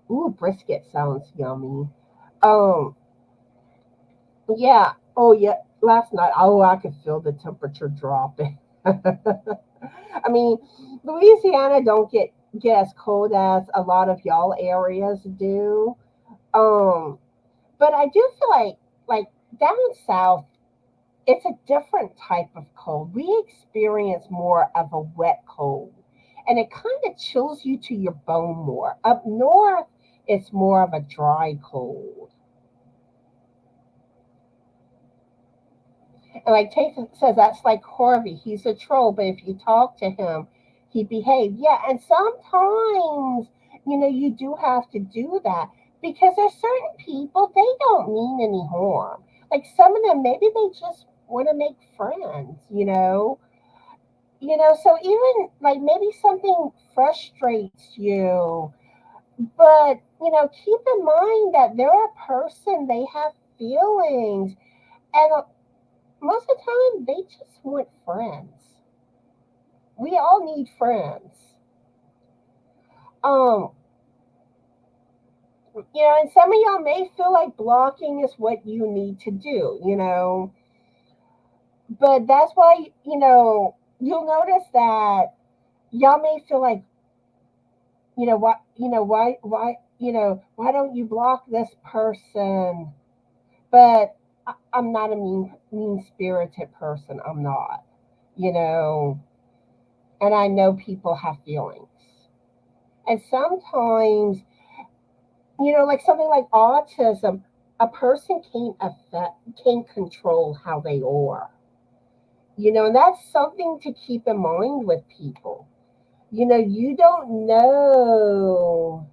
S1: Ooh, brisket sounds yummy. Um, yeah. Oh yeah. Last night, oh, I could feel the temperature dropping. I mean, Louisiana don't get as cold as a lot of y'all areas do. Um, but I do feel like down south, it's a different type of cold. We experience more of a wet cold, and it kind of chills you to your bone more. Up north, it's more of a dry cold. And like Jason says, that's like Harvey. He's a troll, but if you talk to him, he behaves. Yeah, and sometimes, you do have to do that because there's certain people, they don't mean any harm. Like some of them, maybe they just want to make friends, so even like maybe something frustrates you, but keep in mind that they're a person, they have feelings, and most of the time they just want friends. We all need friends. Um, and some of y'all may feel like blocking is what you need to do, but that's why, you'll notice that y'all may feel like, why don't you block this person? But I'm not a mean spirited person. I'm not, you know, and I know people have feelings. And sometimes, like something like autism, a person can't control how they are. And that's something to keep in mind with people. You don't know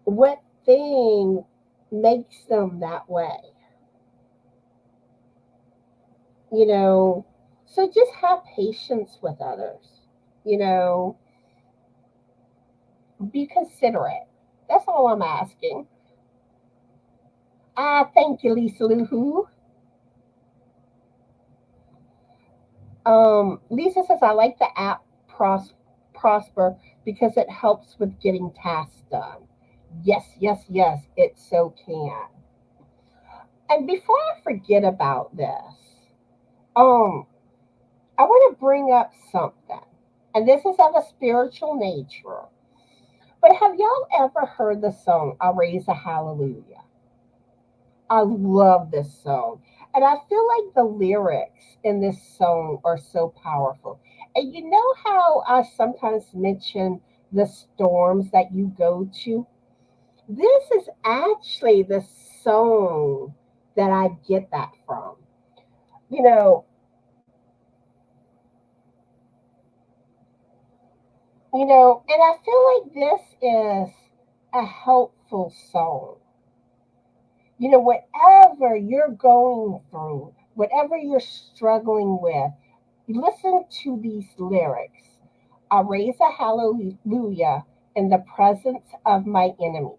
S1: what thing makes them that way. you know so just have patience with others. you know be considerate. That's all I'm asking. Thank you, Lisa Luhu. Lisa says, I like the app Prosper because it helps with getting tasks done. Yes, yes, yes, it so can. And before I forget about this, um I want to bring up something, and this is of a spiritual nature. But have y'all ever heard the song "I Raise a Hallelujah"? I love this song. And I feel like the lyrics in this song are so powerful. And you know how I sometimes mention the storms that you go to. This is actually the song that I get that from. You know, and I feel like this is a helpful song. Whatever you're going through, whatever you're struggling with, listen to these lyrics. I raise a hallelujah in the presence of my enemies.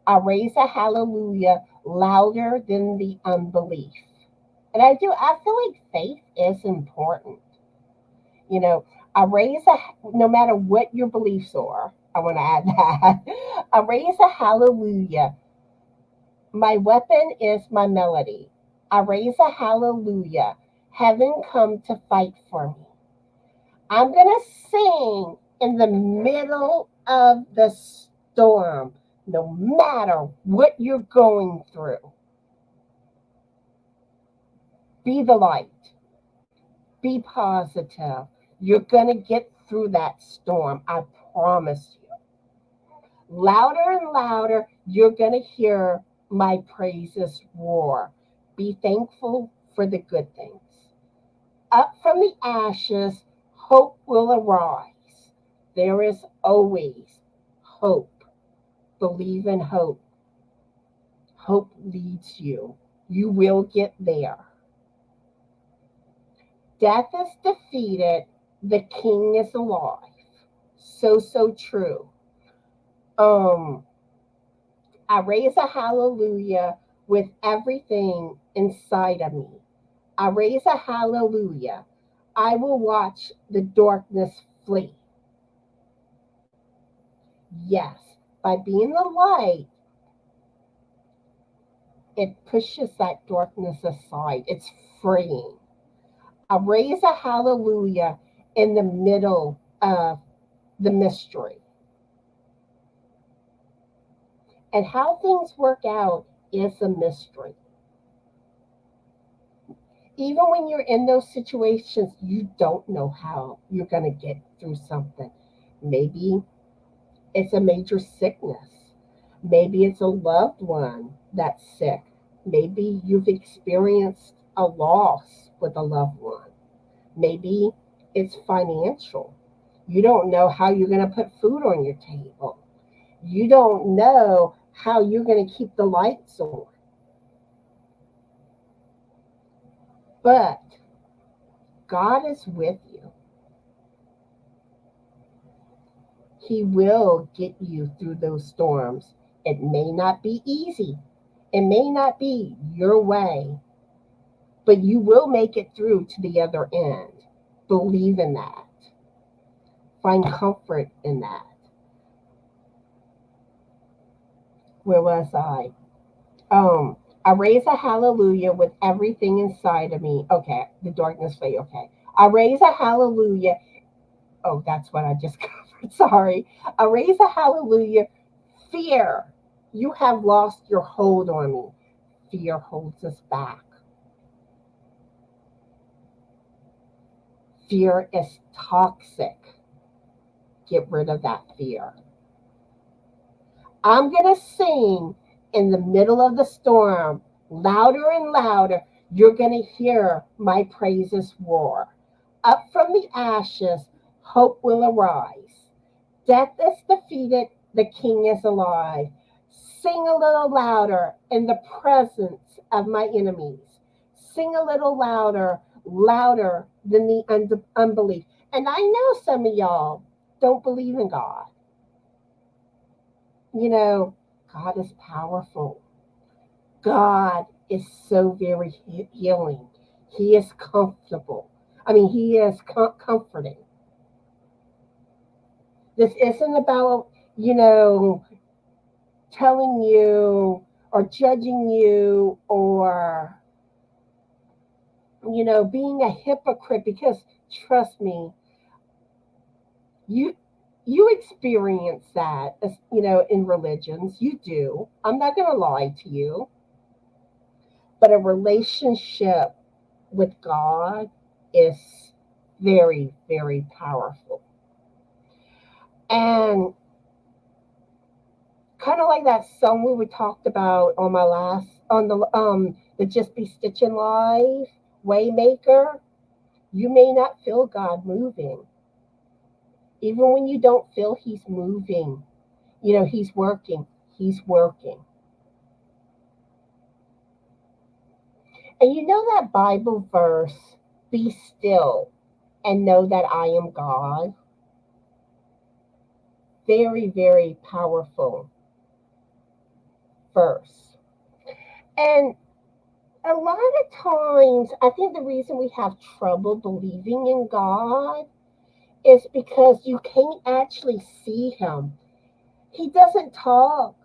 S1: I raise a hallelujah louder than the unbelief. And I feel like faith is important. You know, no matter what your beliefs are, I want to add that. I raise a hallelujah. My weapon is my melody. I raise a hallelujah. Heaven come to fight for me. I'm going to sing in the middle of the storm, no matter what you're going through. Be the light. Be positive. You're going to get through that storm. I promise you. Louder and louder, you're going to hear my praises roar. Be thankful for the good things. Up from the ashes, hope will arise. There is always hope. Believe in hope. Hope leads you. You will get there. Death is defeated. The king is alive. So true. I raise a hallelujah with everything inside of me. I raise a hallelujah. I will watch the darkness flee. Yes, by being the light, it pushes that darkness aside. It's freeing. I raise a hallelujah in the middle of the mystery. And how things work out is a mystery. Even when you're in those situations, you don't know how you're going to get through something. Maybe it's a major sickness. Maybe it's a loved one that's sick. Maybe you've experienced a loss with a loved one. Maybe it's financial. You don't know how you're going to put food on your table. You don't know how you're going to keep the lights on. But God is with you. He will get you through those storms. It may not be easy. It may not be your way, but you will make it through to the other end. Believe in that. Find comfort in that. Where was I? I raise a hallelujah with everything inside of me. Okay, the darkness fade. Okay. I raise a hallelujah. Oh, that's what I just covered. Sorry. I raise a hallelujah. Fear. You have lost your hold on me. Fear holds us back. Fear is toxic. Get rid of that fear. I'm going to sing in the middle of the storm, louder and louder. You're going to hear my praises roar. Up from the ashes, hope will arise. Death is defeated, the king is alive. Sing a little louder in the presence of my enemies. Sing a little louder, louder than the unbelief. And I know some of y'all don't believe in God. God is powerful. God is so very healing. He is comfortable. He is comforting. This isn't about, telling you or judging you or, being a hypocrite, because trust me, you experience that, in religions. You do. I'm not going to lie to you. But a relationship with God is very, very powerful. And kind of like that song we talked about on my last on the Just Be Stitchin' Live, Waymaker. You may not feel God moving. Even when you don't feel he's moving, he's working. He's working. And you know that Bible verse, be still and know that I am God? Very, very powerful verse. And a lot of times, I think the reason we have trouble believing in God is because you can't actually see him. He doesn't talk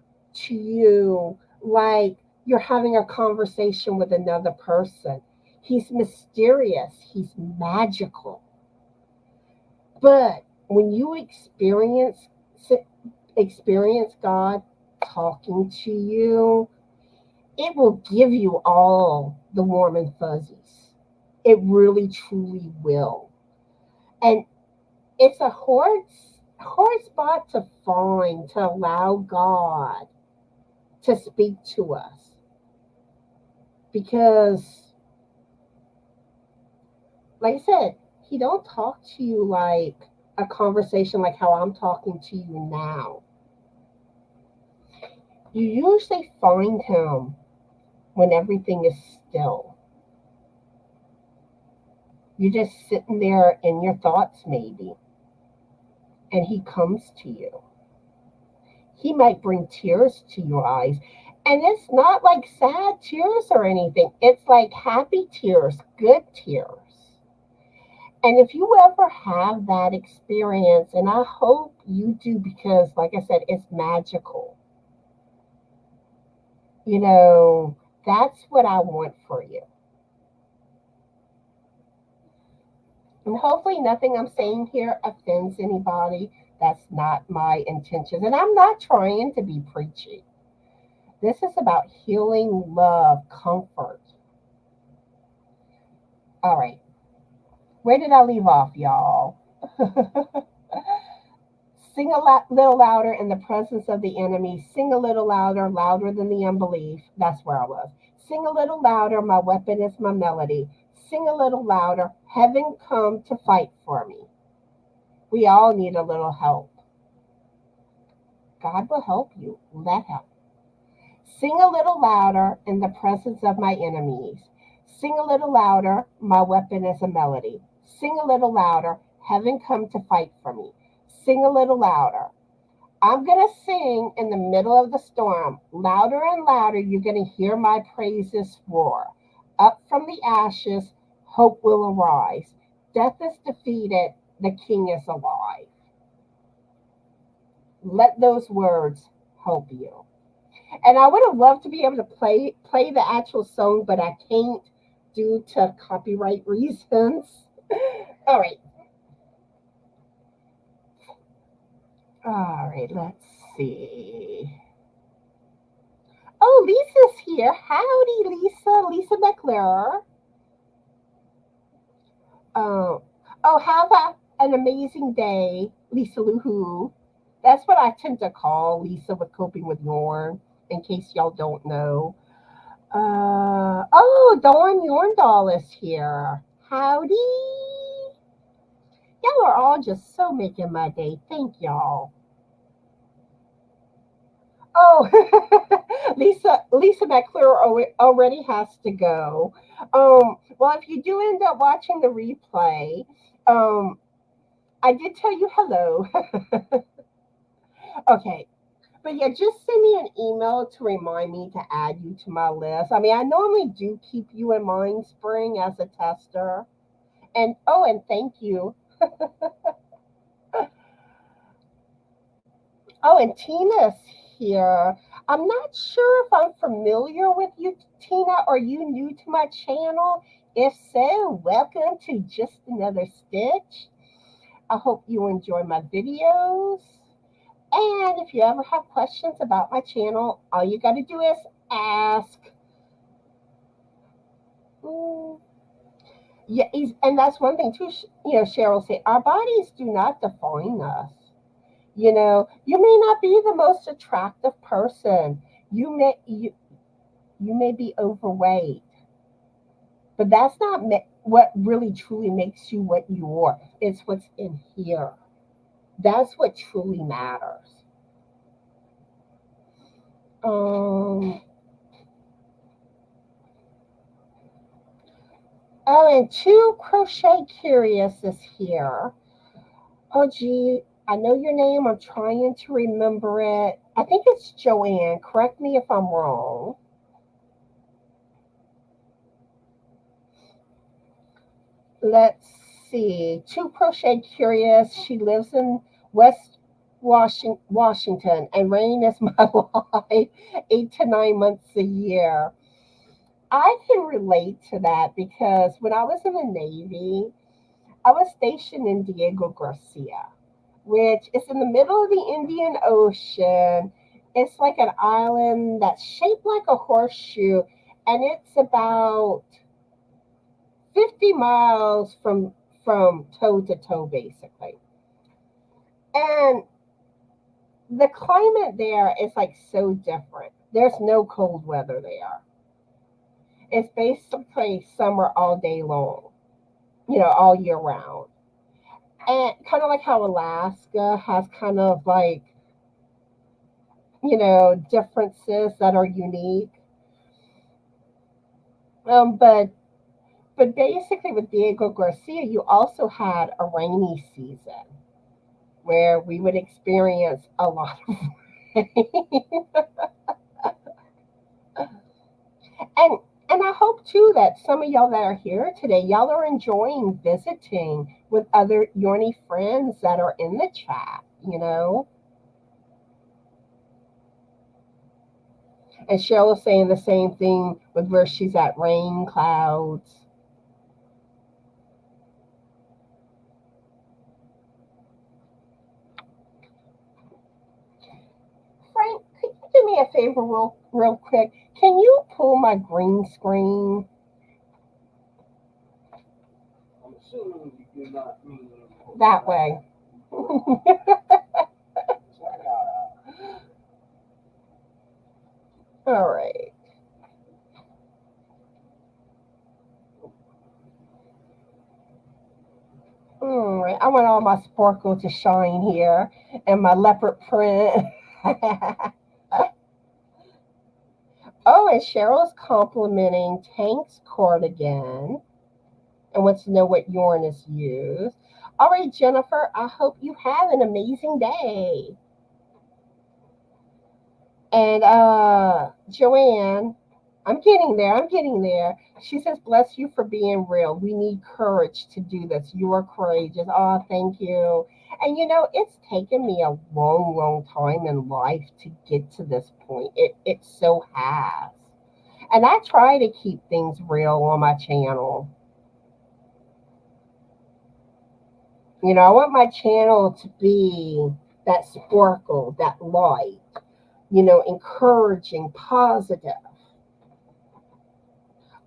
S1: to you like you're having a conversation with another person. He's mysterious, he's magical. But when you experience God talking to you, it will give you all the warm and fuzzies. It really truly will. And it's a hard spot to find, to allow God to speak to us. Because, like I said, he don't talk to you like a conversation like how I'm talking to you now. You usually find him when everything is still. You're just sitting there in your thoughts, maybe, and he comes to you. He might bring tears to your eyes. And it's not like sad tears or anything, it's like happy tears, good tears. And if you ever have that experience, and I hope you do because, like I said, it's magical, that's what I want for you. And hopefully, nothing I'm saying here offends anybody. That's not my intention. And I'm not trying to be preachy. This is about healing, love, comfort. All right. Where did I leave off, y'all? Sing little louder in the presence of the enemy. Sing a little louder, louder than the unbelief. That's where I was. Sing a little louder, my weapon is my melody. Sing a little louder, heaven come to fight for me. We all need a little help. God will help you. Let him. Sing a little louder in the presence of my enemies. Sing a little louder, my weapon is a melody. Sing a little louder, heaven come to fight for me. Sing a little louder. I'm going to sing in the middle of the storm. Louder and louder, you're going to hear my praises roar. Up from the ashes, hope will arise. Death is defeated, the king is alive. Let those words help you. And I would have loved to be able to play the actual song, but I can't due to copyright reasons. All right. All right, let's see. Oh, Lisa's here. Howdy, Lisa. Lisa McClure. Have an amazing day, Lisa Luhu. That's what I tend to call Lisa with Coping with Yarn, in case y'all don't know. Dawn Yarn Doll is here. Howdy. Y'all are all just so making my day. Thank y'all. Oh, Lisa McClure already has to go. Well, if you do end up watching the replay, I did tell you hello. Okay. But yeah, just send me an email to remind me to add you to my list. I mean, I normally do keep you in mind, Spring, as a tester. And thank you. Oh, and Tina's here. I'm not sure if I'm familiar with you, Tina. Are you new to my channel? If so, welcome to Just Another Stitch. I hope you enjoy my videos. And if you ever have questions about my channel, all you got to do is ask. Yeah, and that's one thing too. Cheryl said, our bodies do not define us. You may not be the most attractive person. You may be overweight, but that's not what really truly makes you what you are. It's what's in here. That's what truly matters. Um, oh, and Two Crochet Curious is here. Oh, gee, I know your name. I'm trying to remember it. I think it's Joanne. Correct me if I'm wrong. Let's see. Two Crochet Curious. She lives in West Washington, and rain is my life 8 to 9 months a year. I can relate to that because when I was in the Navy, I was stationed in Diego Garcia, which is in the middle of the Indian Ocean. It's like an island that's shaped like a horseshoe, and it's about 50 miles from toe to toe, basically. And the climate there is like so different. There's no cold weather there. It's basically summer all day long, all year round. And kind of like how Alaska has kind of like, differences that are unique. But basically with Diego Garcia, you also had a rainy season where we would experience a lot of rain. and and I hope too that some of y'all that are here today, y'all are enjoying visiting with other Yorny friends that are in the chat. And Cheryl is saying the same thing with where she's at, rain clouds. Frank, could you do me a favor real quick? Can you pull my green screen?
S2: I'm assuming you do not mean
S1: That way. All right. All right. I want all my sparkle to shine here and my leopard print. Oh, and Cheryl's complimenting Tank's cardigan and wants to know what yarn is used. All right, Jennifer, I hope you have an amazing day. And Joanne, I'm getting there. I'm getting there. She says, bless you for being real. We need courage to do this. You are courageous. Oh, thank you. And it's taken me a long, long time in life to get to this point. It so has. And I try to keep things real on my channel. I want my channel to be that sparkle, that light, encouraging, positive.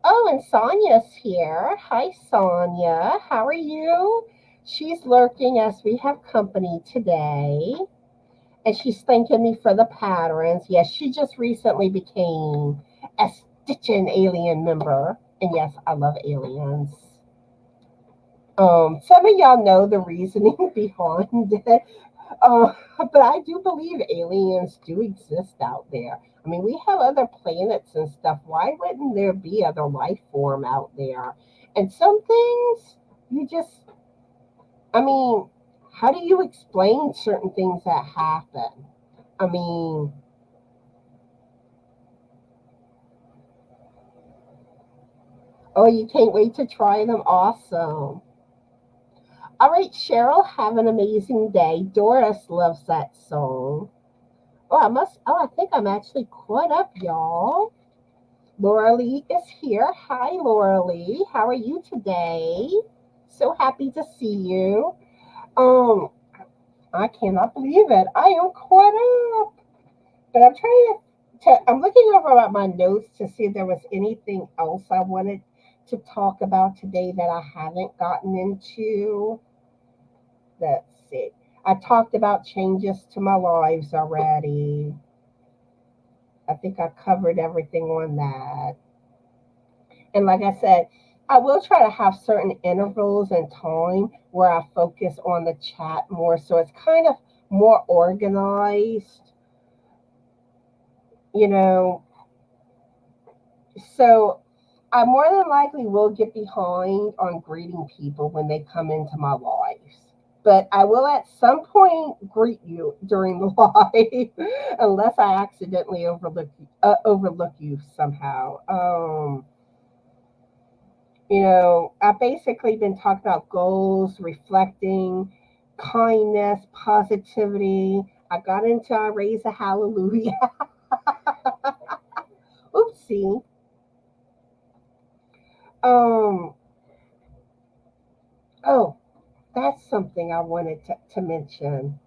S1: Oh, and Sonia's here. Hi, Sonia. How are you? She's lurking as we have company today. And she's thanking me for the patterns. Yes, she just recently became a Stitchin alien member. And yes, I love aliens. Some of y'all know the reasoning behind it. But I do believe aliens do exist out there. I mean, we have other planets and stuff. Why wouldn't there be other life form out there? And some things you just, I mean, how do you explain certain things that happen? I mean, oh, you can't wait to try them? Awesome. All right, Cheryl, have an amazing day. Doris loves that song. I think I'm actually caught up, y'all. Laura Lee is here. Hi, Laura Lee. How are you today? So happy to see you. Um, I cannot believe it. I am caught up. But I'm trying I'm looking over at my notes to see if there was anything else I wanted to talk about today that I haven't gotten into. Let's see. I talked about changes to my lives already. I think I covered everything on that. And like I said, I will try to have certain intervals and time where I focus on the chat more so it's kind of more organized, you know. So I more than likely will get behind on greeting people when they come into my lives. But I will at some point greet you during the live, unless I accidentally overlook you somehow. I've basically been talking about goals, reflecting, kindness, positivity. I got into I raise a hallelujah. Oopsie. Um. Oh, that's something I wanted to mention.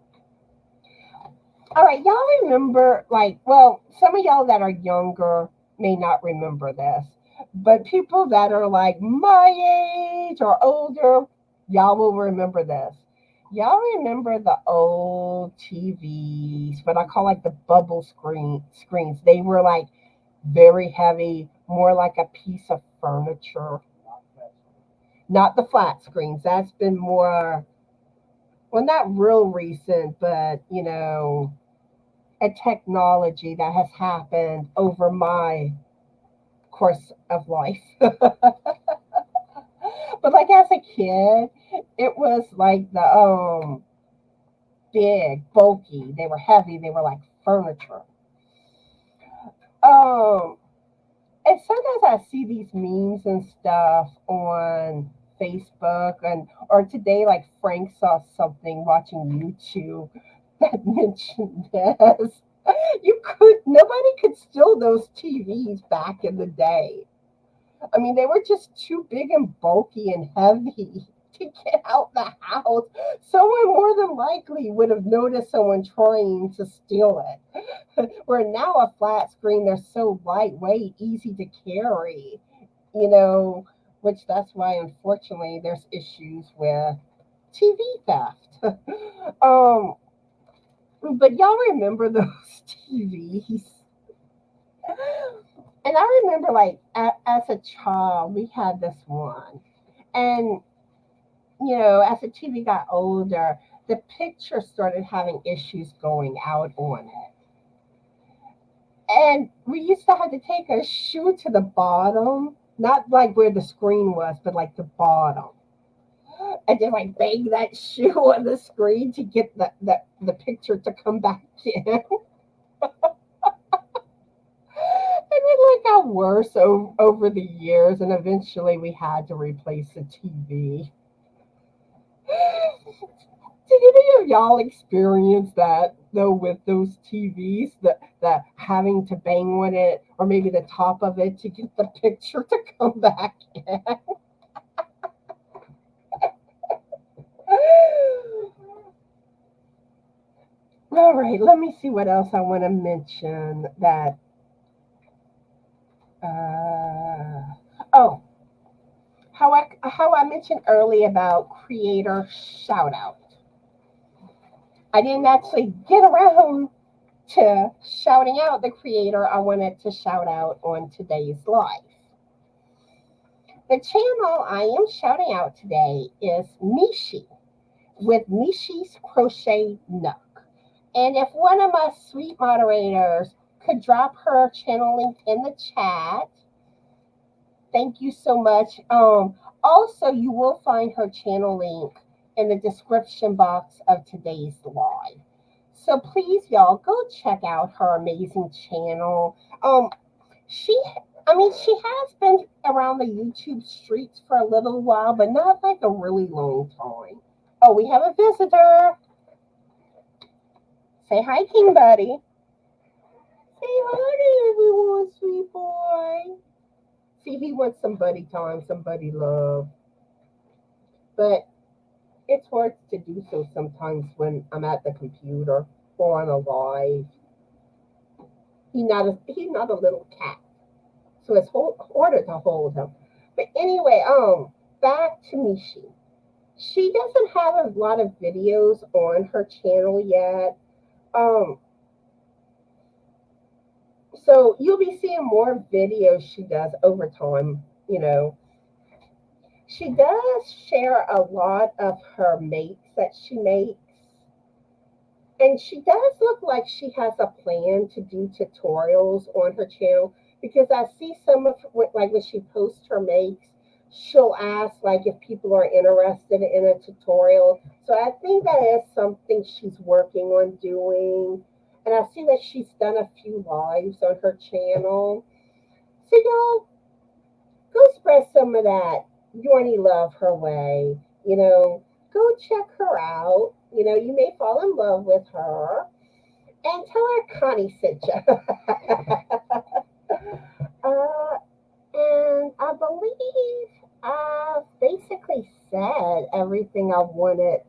S1: All right, y'all remember, well, some of y'all that are younger may not remember this, but people that are like my age or older, y'all will remember this. Y'all remember the old TVs, what I call like the bubble screens. They were like very heavy, more like a piece of furniture. Not the flat screens. That's been more, well, not real recent, but a technology that has happened over my course of life. But like as a kid, it was like the big, bulky. They were heavy. They were like furniture. Um, and sometimes I see these memes and stuff on Facebook and or today like Frank saw something watching YouTube that mentioned this. Nobody could steal those TVs back in the day. I mean, they were just too big and bulky and heavy to get out the house. Someone more than likely would have noticed someone trying to steal it. Where now a flat screen, they're so lightweight, easy to carry, you know, which that's why unfortunately there's issues with TV theft. um, but y'all remember those TVs? And I remember, like, as a child, we had this one. And, as the TV got older, the picture started having issues going out on it. And we used to have to take a shoe to the bottom, not like where the screen was, but like the bottom. And just like bang that shoe on the screen to get the picture to come back in. And it got worse over the years, and eventually we had to replace the TV. Did any of y'all experience that though with those TVs, the having to bang on it or maybe the top of it to get the picture to come back in? All right, let me see what else I want to mention that oh, how I mentioned earlier about creator shout out. I didn't actually get around to shouting out the creator I wanted to shout out on today's live. The channel I am shouting out today is Michi with Michi's Crochet Nook. And if one of my sweet moderators could drop her channel link in the chat, thank you so much. Also, you will find her channel link in the description box of today's live. So please, y'all, go check out her amazing channel. She has been around the YouTube streets for a little while, but not like a really long time. Oh, we have a visitor. Say hi, King Buddy. Say hi to everyone, sweet boy. See, he wants some buddy time, some buddy love. But it's hard to do so sometimes when I'm at the computer or on a live. He's not a little cat, so it's harder to hold him. But anyway, back to Michi. She doesn't have a lot of videos on her channel yet. Um, so you'll be seeing more videos she does over time. She does share a lot of her makes that she makes. And she does look like she has a plan to do tutorials on her channel because I see some of like when she posts her makes, she'll ask like if people are interested in a tutorial. So I think that is something she's working on doing. And I see that she's done a few lives on her channel. So y'all go spread some of that Yorny love her way. Go check her out. You may fall in love with her and tell her Connie sent you. And I believe I've basically said everything I wanted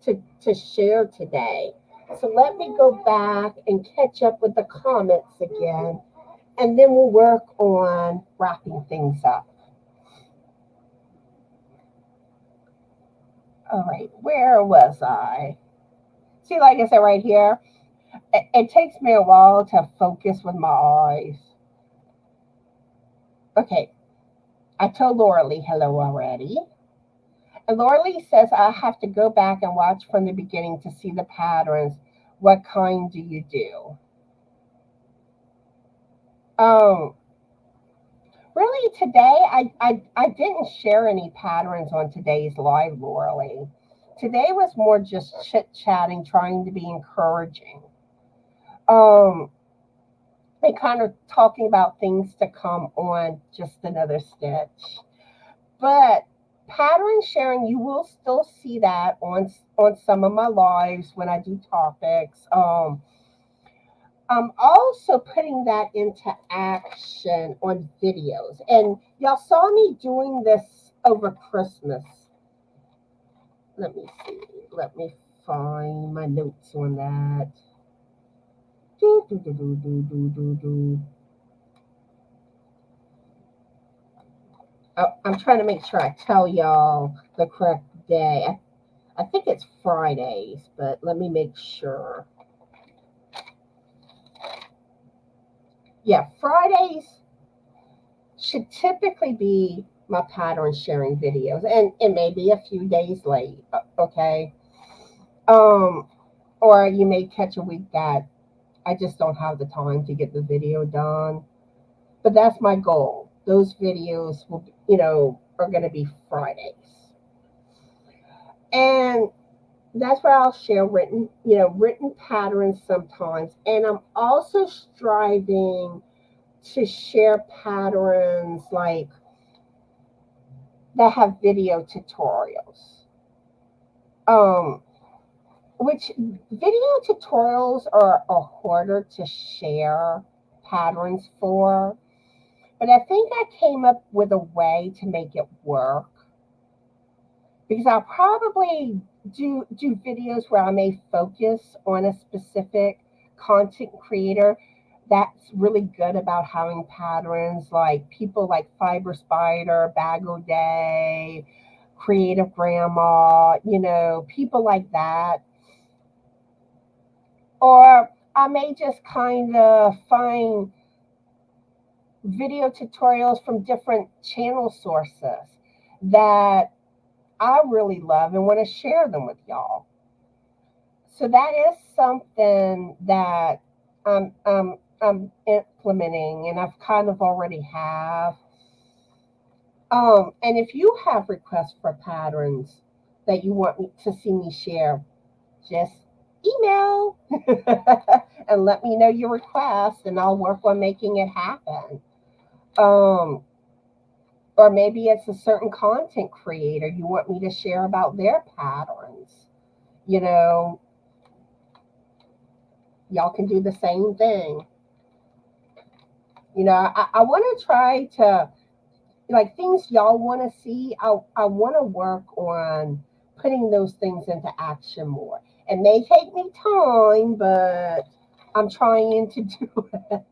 S1: to share today. So let me go back and catch up with the comments again, and then we'll work on wrapping things up. All right, where was I? See, like I said right here, it takes me a while to focus with my eyes. Okay, I told Laura Lee hello already. And Laura Lee says I have to go back and watch from the beginning to see the patterns. What kind do you do? Um, really today I didn't share any patterns on today's live, Laura Lee. Today was more just chit-chatting, trying to be encouraging. And kind of talking about things to come on Just Another Stitch. But pattern sharing, you will still see that on some of my lives when I do topics. I'm also putting that into action on videos. And y'all saw me doing this over Christmas. Let me see. Let me find my notes on that. I'm trying to make sure I tell y'all the correct day. I think it's Fridays, but let me make sure. Yeah, Fridays should typically be my pattern sharing videos, and it may be a few days late, okay? Or you may catch a week that I just don't have the time to get the video done. But that's my goal. Those videos will, are going to be Fridays. And that's where I'll share written patterns sometimes. And I'm also striving to share patterns like that have video tutorials. Which video tutorials are harder to share patterns for. But I think I came up with a way to make it work. Because I'll probably do videos where I may focus on a specific content creator that's really good about having patterns, like people like Fiber Spider, Bag O' Day, Creative Grandma, people like that. Or I may just kind of find video tutorials from different channel sources that I really love and want to share them with y'all. So that is something that I'm implementing, and I've kind of already have. And if you have requests for patterns that you want me to see me share, just email and let me know your request, and I'll work on making it happen. Or maybe it's a certain content creator you want me to share about their patterns. Y'all can do the same thing. I want to try to, like, things y'all want to see, I want to work on putting those things into action more. It may take me time, but I'm trying to do it.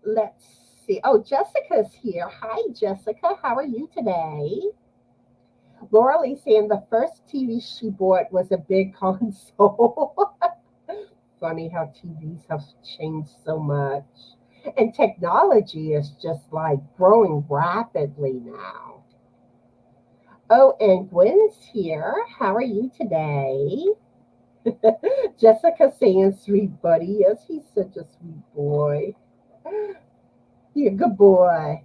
S1: Let's see. Oh, Jessica's here. Hi, Jessica. How are you today? Laura Lee saying the first TV she bought was a big console. Funny how TVs have changed so much. And technology is just like growing rapidly now. Oh, and Gwen's here. How are you today? Jessica saying sweet buddy. Yes, he's such a sweet boy. He's a good boy.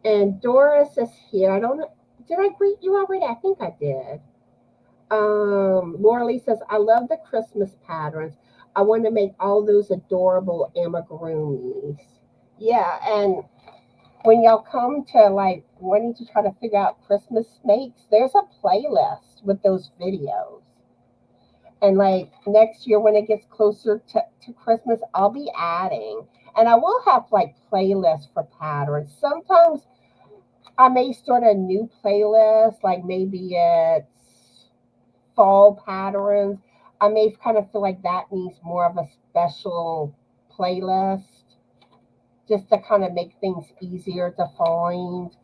S1: And Doris is here. I don't know. Did I greet you already? I think I did. Laura Lee says, I love the Christmas patterns. I want to make all those adorable amigurumis. Yeah, and when y'all come to like wanting to try to figure out Christmas makes, there's a playlist with those videos. And like next year when it gets closer to Christmas, I'll be adding. And I will have like playlists for patterns. Sometimes I may start a new playlist, like maybe it's fall patterns. I may kind of feel like that needs more of a special playlist just to kind of make things easier to find.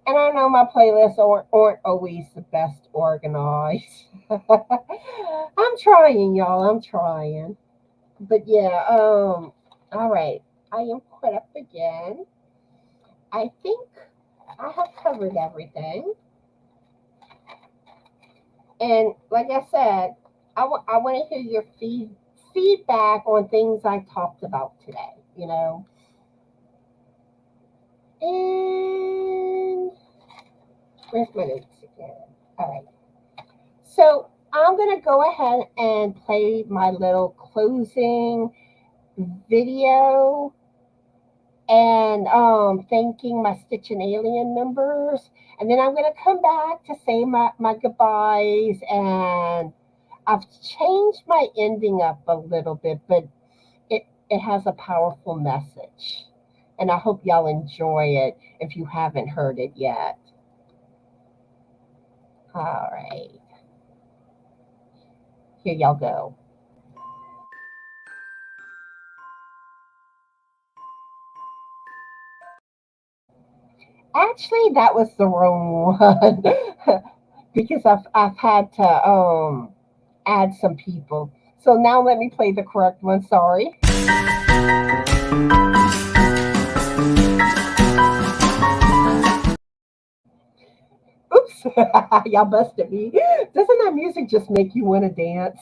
S1: And I know my playlists aren't always the best organized. I'm trying, y'all. I'm trying. But yeah, all right. I am caught up again. I think I have covered everything. And like I said, I want to hear your feedback on things I talked about today, you know. And where's my notes again? All right. So I'm going to go ahead and play my little closing video and thanking my Stitchin Alien members. And then I'm going to come back to say my goodbyes. And I've changed my ending up a little bit, but it has a powerful message. And I hope y'all enjoy it if you haven't heard it yet. All right. Here y'all go. Actually, that was the wrong one because I've had to add some people. So now let me play the correct one. Sorry. Oops, y'all busted me. Doesn't that music just make you want to dance?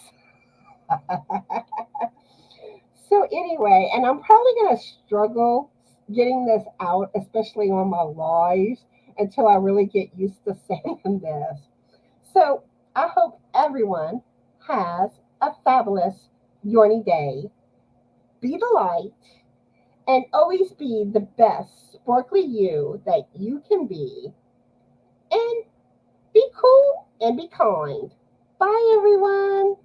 S1: So anyway, and I'm probably gonna struggle getting this out, especially on my lives, until I really get used to saying this. So I hope everyone has a fabulous Yorny day. Be the light and always be the best sparkly you that you can be. And be cool and be kind. Bye, everyone.